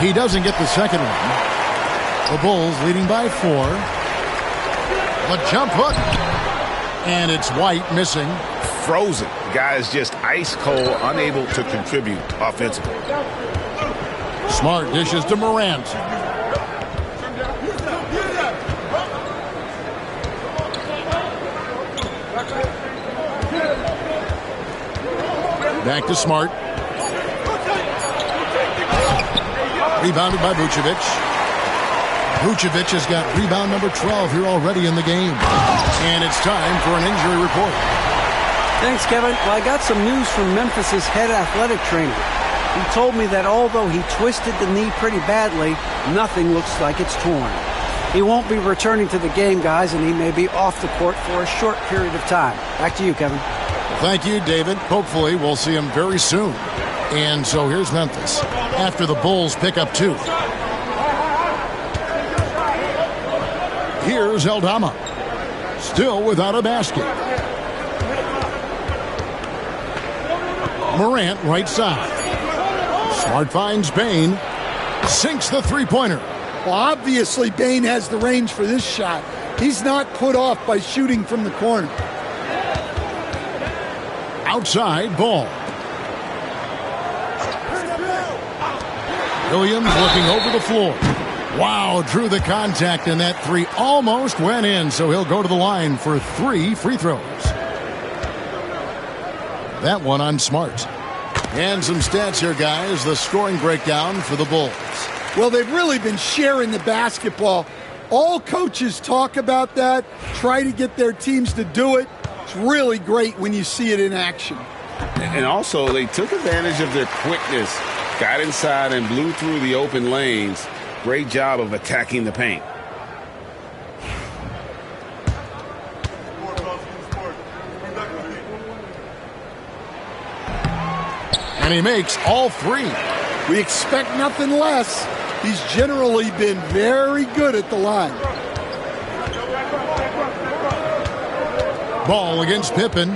He doesn't get the second one. The Bulls leading by 4. The jump hook. And it's White missing. Frozen. The guy is just ice cold, unable to contribute offensively. Smart dishes to Morant. Back to Smart. Rebounded by Vucevic. Vucevic has got rebound number 12 here already in the game. And it's time for an injury report. Thanks, Kevin. Well, I got some news from Memphis' head athletic trainer. He told me that although he twisted the knee pretty badly, nothing looks like it's torn. He won't be returning to the game, guys, and he may be off the court for a short period of time. Back to you, Kevin. Thank you, David. Hopefully we'll see him very soon. And so here's Memphis after the Bulls pick up 2. Here's Aldama. Still without a basket. Morant right side. Smart finds Bane. Sinks the three-pointer. Well, obviously Bane has the range for this shot. He's not put off by shooting from the corner. Outside ball. Williams looking over the floor. Wow, drew the contact, and that 3 almost went in, so he'll go to the line for 3 free throws. That one on Smart. And some stats here, guys. The scoring breakdown for the Bulls. Well, they've really been sharing the basketball. All coaches talk about that, try to get their teams to do it. It's really great when you see it in action. And also, they took advantage of their quickness, got inside and blew through the open lanes. Great job of attacking the paint. And he makes all 3. We expect nothing less. He's generally been very good at the line. Ball against Pippen.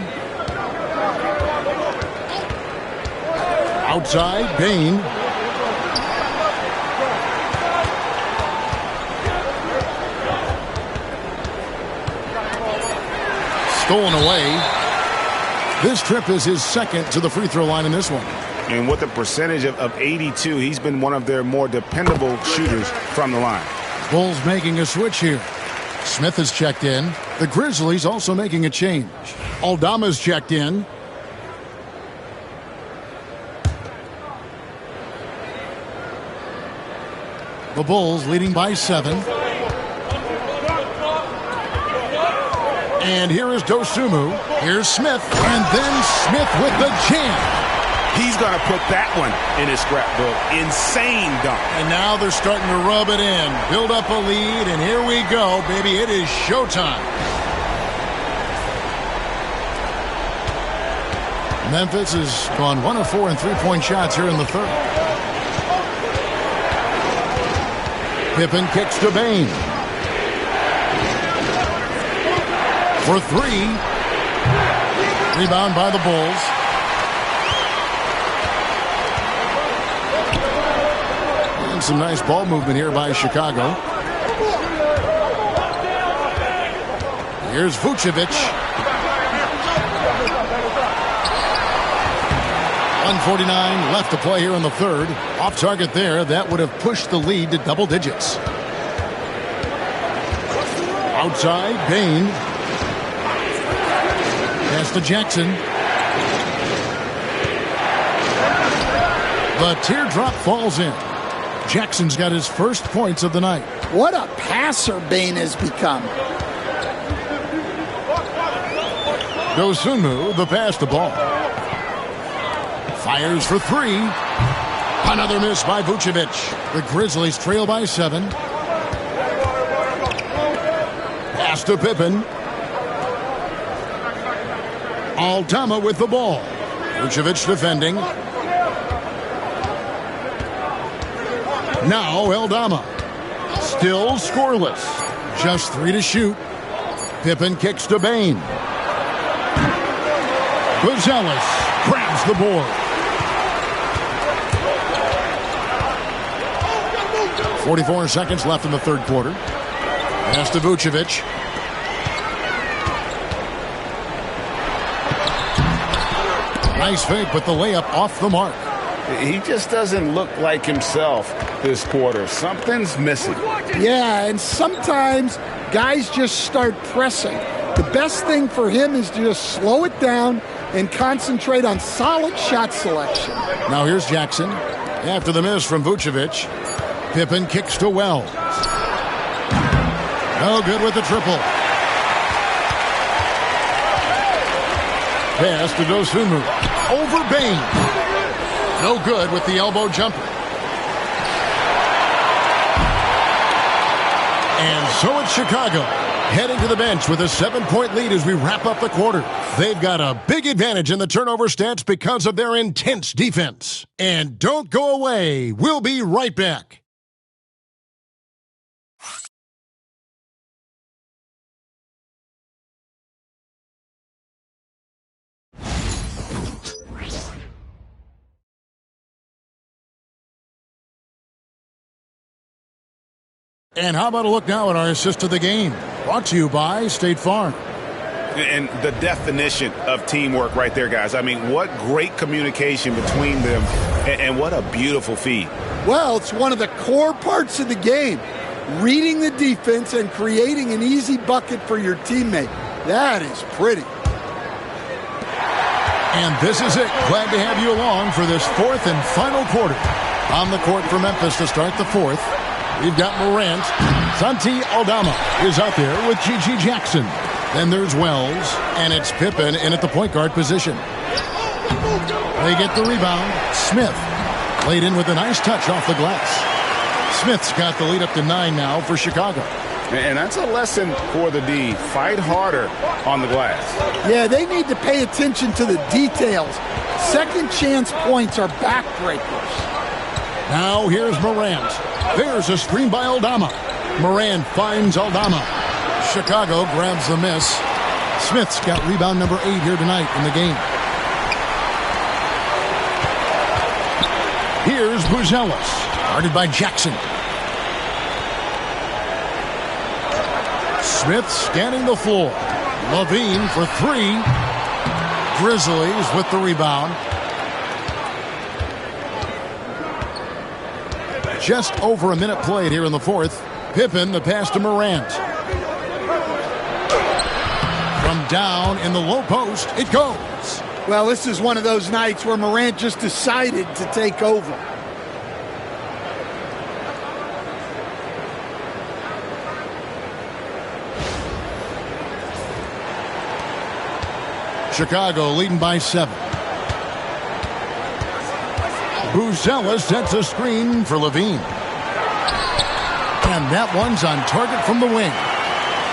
Outside, Bane. Stolen away. This trip is his 2nd to the free throw line in this one. And with a percentage of 82, he's been one of their more dependable shooters from the line. Bulls making a switch here. Smith has checked in. The Grizzlies also making a change. Aldama's checked in. The Bulls leading by 7. And here is Dosunmu. Here's Smith. And then Smith with the jam. He's going to put that one in his scrapbook. Insane dunk. And now they're starting to rub it in. Build up a lead, and here we go, baby. It is showtime. Memphis has gone 1 of 4 in three-point shots here in the third. Pippen kicks to Bain. For 3. Rebound by the Bulls. And some nice ball movement here by Chicago. Here's Vucevic. 1:49 left to play here in the third. Off target there. That would have pushed the lead to double digits. Outside, Bain. Pass to Jackson. The teardrop falls in. Jackson's got his first points of the night. What a passer Bain has become. Dosunmu, the pass to Ball. Fires for 3. Another miss by Vucevic. The Grizzlies trail by 7. Pass to Pippen. Aldama with the ball. Vucevic defending. Now Aldama. Still scoreless. Just 3 to shoot. Pippen kicks to Bain. Gonzalez grabs the board. 44 seconds left in the third quarter. Pass to Vucevic. Nice fake, but the layup off the mark. He just doesn't look like himself this quarter. Something's missing. Yeah, and sometimes guys just start pressing. The best thing for him is to just slow it down and concentrate on solid shot selection. Now here's Jackson. After the miss from Vucevic, Pippen kicks to Wells. No good with the triple. Pass to Dosunmu. Over Bain. No good with the elbow jumper. And so it's Chicago heading to the bench with a 7-point lead as we wrap up the quarter. They've got a big advantage in the turnover stats because of their intense defense. And don't go away. We'll be right back. And how about a look now at our assist of the game? Brought to you by State Farm. And the definition of teamwork right there, guys. I mean, what great communication between them, and what a beautiful feed. Well, it's one of the core parts of the game. Reading the defense and creating an easy bucket for your teammate. That is pretty. And this is it. Glad to have you along for this fourth and final quarter. On the court for Memphis to start the fourth. We've got Morant. Santi Aldama is out there with G.G. Jackson. Then there's Wells, and it's Pippen in at the point guard position. They get the rebound. Smith laid in with a nice touch off the glass. Smith's got the lead up to 9 now for Chicago. And that's a lesson for the D. Fight harder on the glass. Yeah, they need to pay attention to the details. Second chance points are backbreakers. Now here's Morant. There's a screen by Aldama. Morant finds Aldama. Chicago grabs the miss. Smith's got rebound number 8 here tonight in the game. Here's Buzelis, guarded by Jackson. Smith scanning the floor. Levine for 3. Grizzlies with the rebound. Just over a minute played here in the fourth. Pippen, the pass to Morant. From down in the low post, it goes. Well, this is one of those nights where Morant just decided to take over. Chicago leading by 7. Buzella sets a screen for Levine. And that one's on target from the wing.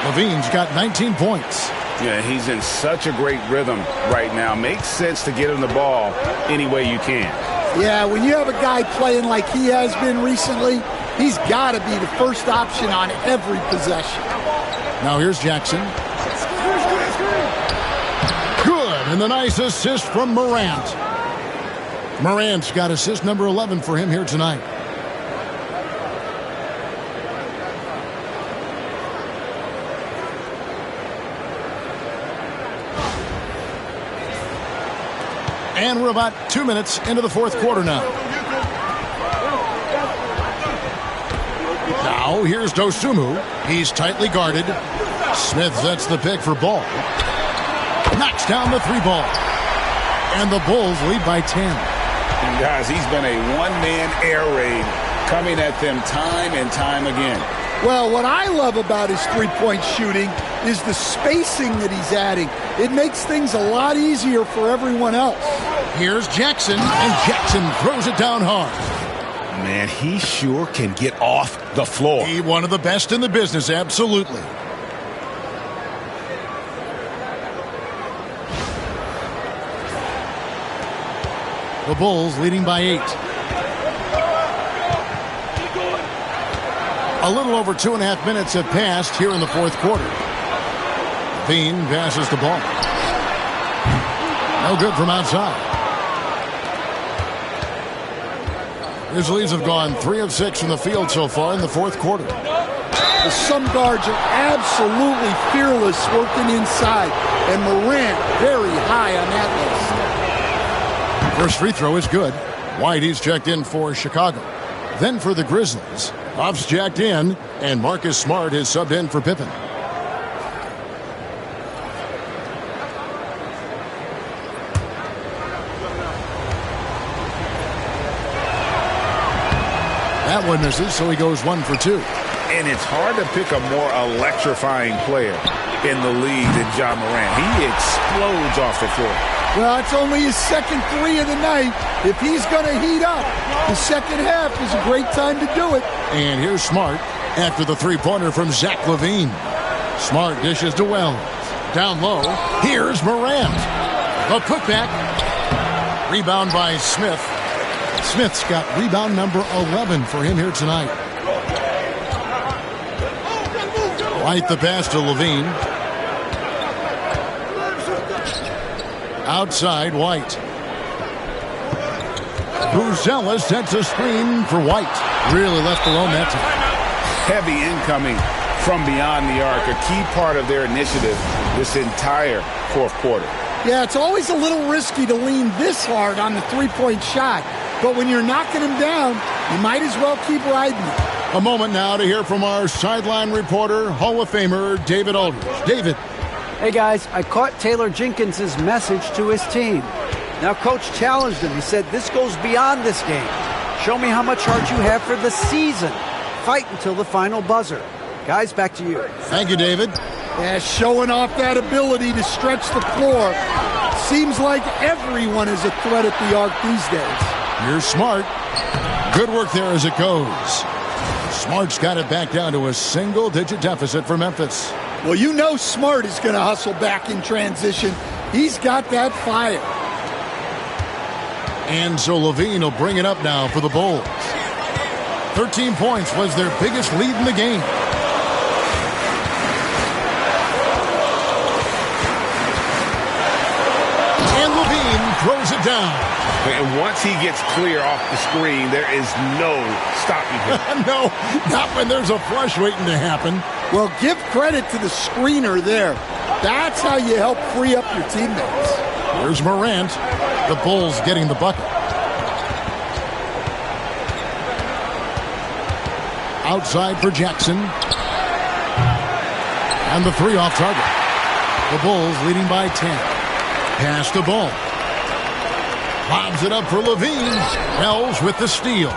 Levine's got 19 points. Yeah, he's in such a great rhythm right now. Makes sense to get him the ball any way you can. Yeah, when you have a guy playing like he has been recently, he's got to be the first option on every possession. Now here's Jackson. Good, and the nice assist from Morant. Morant's got assist number 11 for him here tonight. And we're about 2 minutes into the fourth quarter now. Now here's Dosunmu. He's tightly guarded. Smith sets the pick for Ball. Knocks down the 3 ball. And the Bulls lead by 10. And guys, he's been a one-man air raid coming at them time and time again. Well, what I love about his three-point shooting is the spacing that he's adding. It makes things a lot easier for everyone else. Here's Jackson, and Jackson throws it down hard. Man, he sure can get off the floor. He one of the best in the business, absolutely. The Bulls leading by 8. A little over 2.5 minutes have passed here in the fourth quarter. Levine passes the ball. No good from outside. Grizzlies have gone 3 of 6 from the field so far in the fourth quarter. Some guards are absolutely fearless working inside, and Morant very high on that list. First free throw is good. Whitey's checked in for Chicago. Then for the Grizzlies, Huff's jacked in, and Marcus Smart is subbed in for Pippen. That one misses, so he goes 1 for 2. And it's hard to pick a more electrifying player in the league than John Morant. He explodes off the floor. Well, it's only his second 3 of the night. If he's going to heat up, the second half is a great time to do it. And here's Smart after the three-pointer from Zach LaVine. Smart dishes to Wells. Down low, here's Morant. The putback. Rebound by Smith. Smith's got rebound number 11 for him here tonight. White the pass to LaVine. Outside, White. Buzella sets a screen for White. Really left alone that time. Heavy incoming from beyond the arc, a key part of their initiative this entire fourth quarter. Yeah, it's always a little risky to lean this hard on the three-point shot. But when you're knocking him down, you might as well keep riding it. A moment now to hear from our sideline reporter, Hall of Famer David Aldridge. David. Hey, guys, I caught Taylor Jenkins' message to his team. Now, Coach challenged him. He said, this goes beyond this game. Show me how much heart you have for the season. Fight until the final buzzer. Guys, back to you. Thank you, David. Yeah, showing off that ability to stretch the floor. Seems like everyone is a threat at the arc these days. You're Smart. Good work there as it goes. Smart's got it back down to a single-digit deficit for Memphis. Well, you know Smart is going to hustle back in transition. He's got that fire. And so LaVine will bring it up now for the Bulls. 13 points was their biggest lead in the game. And LaVine throws it down. And once he gets clear off the screen, there is no stopping him. No, not when there's a flush waiting to happen. Well, give credit to the screener there. That's how you help free up your teammates. Here's Morant. The Bulls getting the bucket. Outside for Jackson. And the 3 off target. The Bulls leading by 10. Pass the ball. Lobs it up for LaVine. Wells with the steal.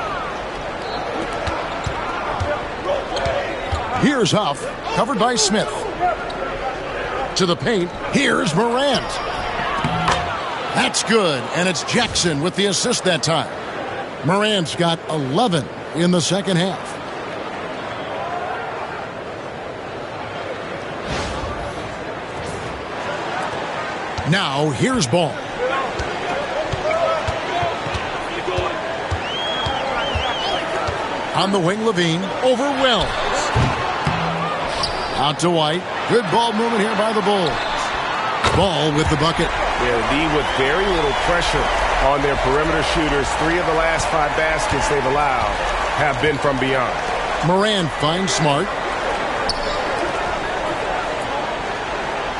Here's Huff, covered by Smith. To the paint, here's Morant. That's good, and it's Jackson with the assist that time. Morant's got 11 in the second half. Now, here's Ball. On the wing, Levine over Wells. Out to White. Good ball movement here by the Bulls. Ball with the bucket. Yeah, D with very little pressure on their perimeter shooters. 3 of the last 5 baskets they've allowed have been from beyond. Morant finds Smart.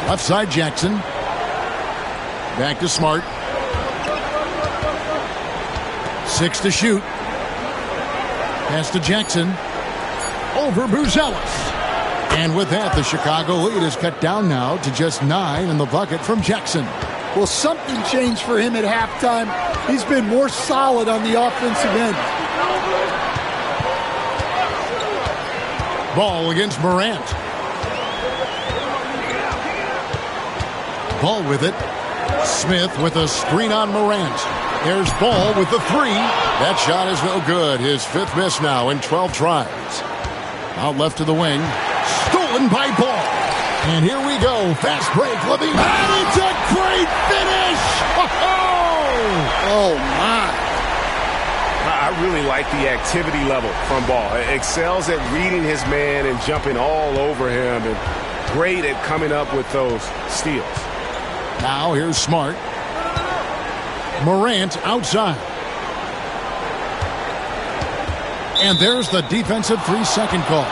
Left side, Jackson. Back to Smart. 6 to shoot. Pass to Jackson. Over Buzelis. And with that, the Chicago lead is cut down now to just 9 in the bucket from Jackson. Well, something changed for him at halftime. He's been more solid on the offensive end. Ball against Morant. Ball with it. Smith with a screen on Morant. There's Ball with the 3. That shot is no good. His 5th miss now in 12 tries. Out left to the wing. Stolen by Ball. And here we go. Fast break. Levine. And it's a great finish. Oh, my. I really like the activity level from Ball. Excels at reading his man and jumping all over him. And great at coming up with those steals. Now here's Smart. Morant outside. And there's the defensive 3-second call.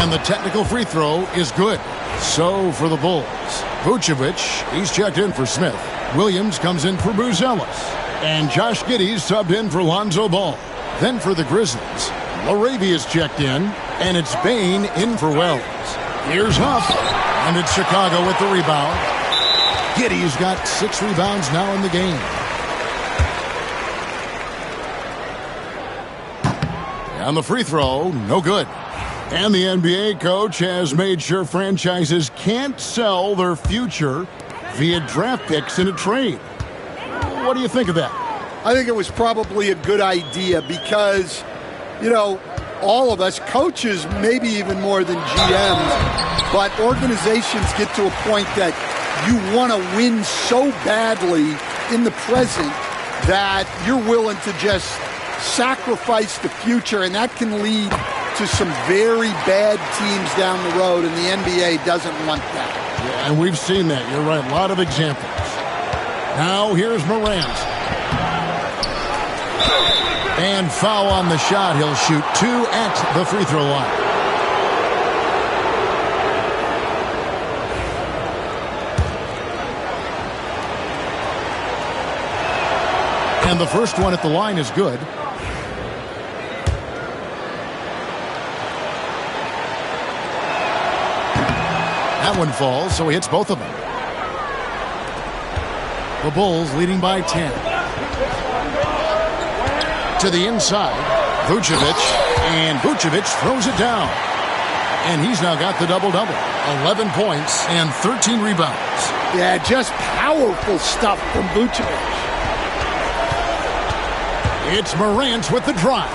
And the technical free throw is good. So for the Bulls, Vucevic, he's checked in for Smith. Williams comes in for Buzelis. And Josh Giddey's subbed in for Lonzo Ball. Then for the Grizzlies, Laravia's checked in, and it's Bane in for Wells. Here's Huff, and it's Chicago with the rebound. Giddey's got 6 rebounds now in the game. And the free throw, no good. And the NBA coach has made sure franchises can't sell their future via draft picks in a trade. What do you think of that? I think it was probably a good idea because, you know, all of us, coaches maybe even more than GMs, but organizations get to a point that you want to win so badly in the present that you're willing to just sacrifice the future, and that can lead to some very bad teams down the road, and the NBA doesn't want that. Yeah, and we've seen that. You're right. A lot of examples. Now here's Morant. And foul on the shot. He'll shoot 2 at the free throw line. And the first one at the line is good. That one falls, so he hits both of them. The Bulls leading by 10. To the inside, Vucevic, and Vucevic throws it down. And he's now got the double-double. 11 points and 13 rebounds. Yeah, just powerful stuff from Vucevic. It's Morant with the drive.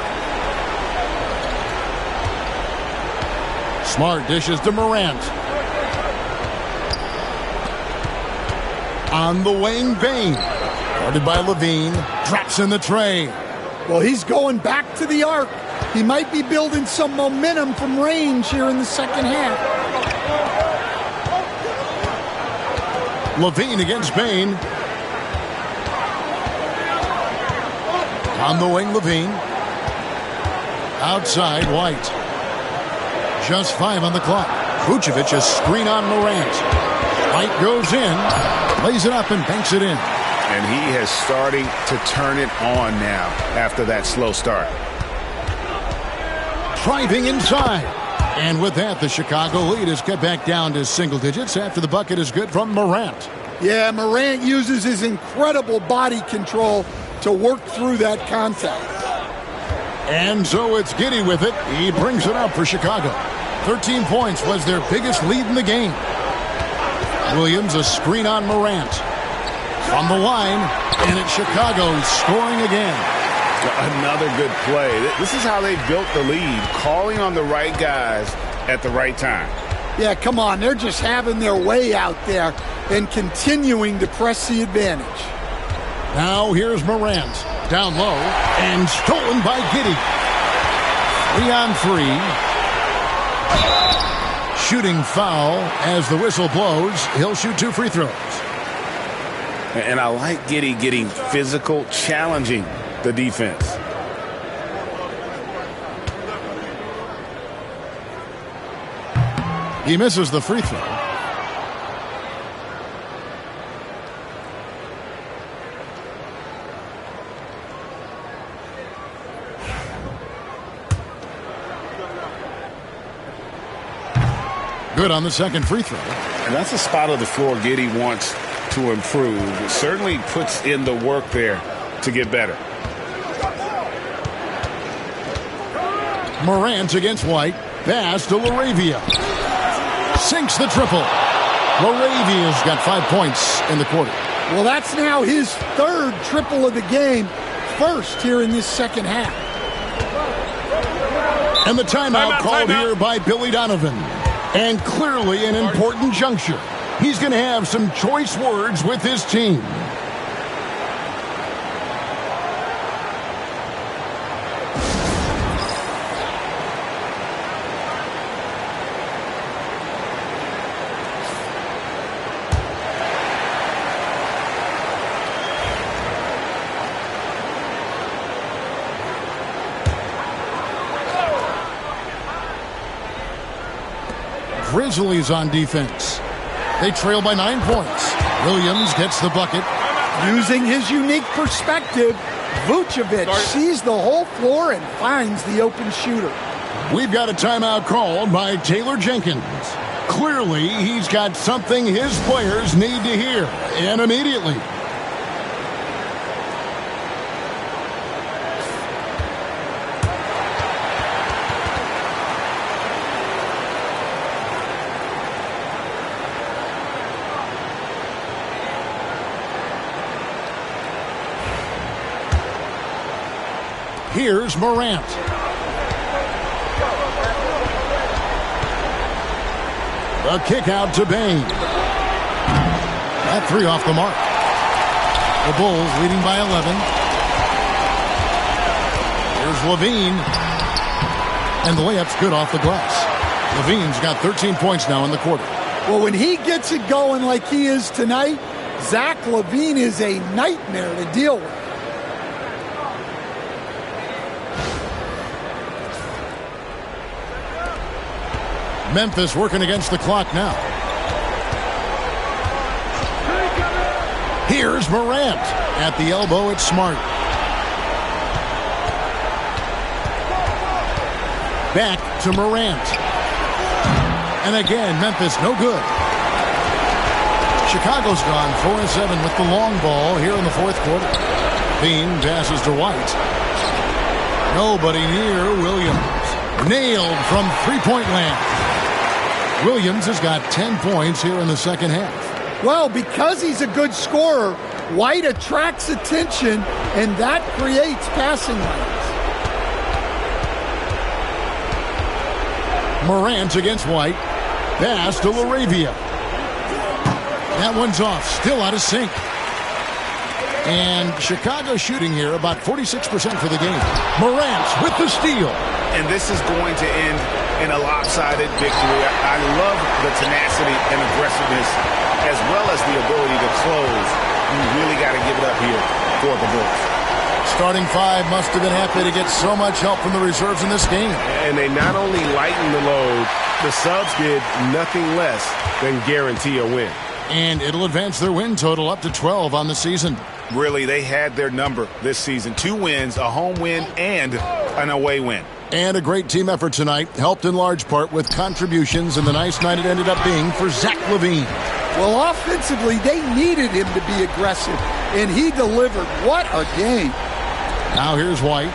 Smart dishes to Morant. On the wing, Bane. Guarded by Levine. Drops in the tray. Well, he's going back to the arc. He might be building some momentum from range here in the second half. Levine against Bane. On the wing, Levine. Outside, White. Just 5 on the clock. Vucevic a screen on Morant. White goes in, lays it up and banks it in. And he has starting to turn it on now after that slow start. Driving inside. And with that, the Chicago lead is cut back down to single digits after the bucket is good from Morant. Yeah, Morant uses his incredible body control to work through that contact. And so it's Giddey with it. He brings it up for Chicago. 13 points was their biggest lead in the game. Williams, a screen on Morant. From the line, and it's Chicago scoring again. Another good play. This is how they built the lead, calling on the right guys at the right time. Yeah, come on. They're just having their way out there and continuing to press the advantage. Now here's Morant. Down low and stolen by Giddey. 3-on-3. Shooting foul as the whistle blows. He'll shoot 2 free throws. And I like Giddey getting physical, challenging the defense. He misses the free throw. Good on the second free throw. And that's a spot of the floor Giddey wants to improve. It certainly puts in the work there to get better. Morant against White. Pass to LaRavia. Sinks the triple. LaRavia's got 5 points in the quarter. Well, that's now his 3rd triple of the game. First here in this second half. And the timeout called here by Billy Donovan. And clearly an important juncture. He's going to have some choice words with his team. Grizzlies on defense. They trail by 9 points. Williams gets the bucket. Using his unique perspective, Vucevic sees the whole floor and finds the open shooter. We've got a timeout called by Taylor Jenkins. Clearly, he's got something his players need to hear, and immediately. Here's Morant. A kick out to Bain. That 3 off the mark. The Bulls leading by 11. Here's Levine. And the layup's good off the glass. Levine's got 13 points now in the quarter. Well, when he gets it going like he is tonight, Zach LaVine is a nightmare to deal with. Memphis working against the clock now. Here's Morant. At the elbow, it's Smart. Back to Morant. And again, Memphis no good. Chicago's gone 4-7 with the long ball here in the fourth quarter. Bean passes to White. Nobody near Williams. Nailed from three-point land. Williams has got 10 points here in the second half. Well, because he's a good scorer, White attracts attention, and that creates passing lanes. Morant against White. Pass to LaRavia. That one's off. Still out of sync. And Chicago shooting here about 46% for the game. Morant with the steal. And this is going to end in a lopsided victory. I love the tenacity and aggressiveness as well as the ability to close. You really got to give it up here for the Bulls. Starting 5 must have been happy to get so much help from the reserves in this game. And they not only lightened the load, the subs did nothing less than guarantee a win. And it'll advance their win total up to 12 on the season. Really, they had their number this season. 2 wins, a home win, and an away win. And a great team effort tonight, helped in large part with contributions, and the nice night it ended up being for Zach LaVine. Well, offensively, they needed him to be aggressive, and he delivered. What a game. Now here's White.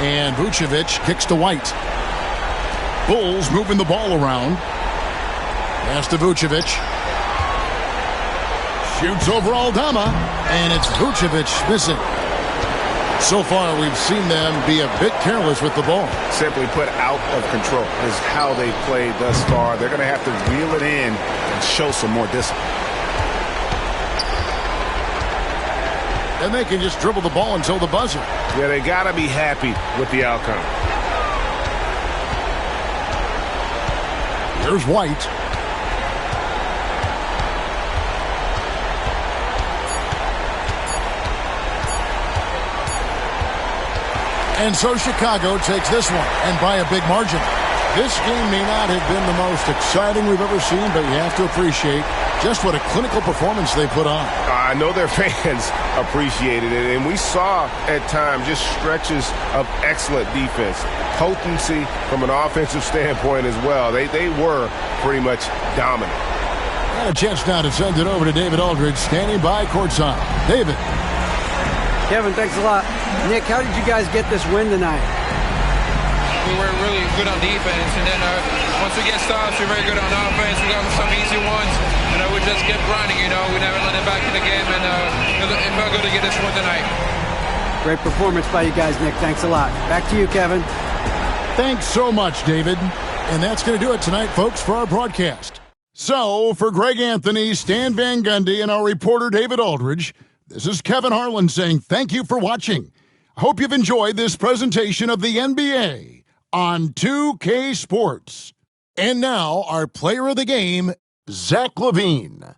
And Vucevic kicks to White. Bulls moving the ball around. Pass to Vucevic. Shoots over Aldama, and it's Vucevic missing. So far, we've seen them be a bit careless with the ball. Simply put, out of control is how they played thus far. They're going to have to reel it in and show some more discipline. And they can just dribble the ball until the buzzer. Yeah, they got to be happy with the outcome. Here's White. And so Chicago takes this one, and by a big margin. This game may not have been the most exciting we've ever seen, but you have to appreciate just what a clinical performance they put on. I know their fans appreciated it, and we saw at times just stretches of excellent defense, potency from an offensive standpoint as well. They were pretty much dominant. And a chance now to send it over to David Aldridge, standing by courtside. David. Kevin, thanks a lot. Nick, how did you guys get this win tonight? We were really good on defense, and then once we get stops, we're very good on offense. We got some easy ones, and we just kept grinding, We never let it back in the game, and it felt good to get this one tonight. Great performance by you guys, Nick. Thanks a lot. Back to you, Kevin. Thanks so much, David. And that's going to do it tonight, folks, for our broadcast. So, for Greg Anthony, Stan Van Gundy, and our reporter, David Aldridge, this is Kevin Harlan saying thank you for watching. I hope you've enjoyed this presentation of the NBA on 2K Sports. And now, our player of the game, Zach LaVine.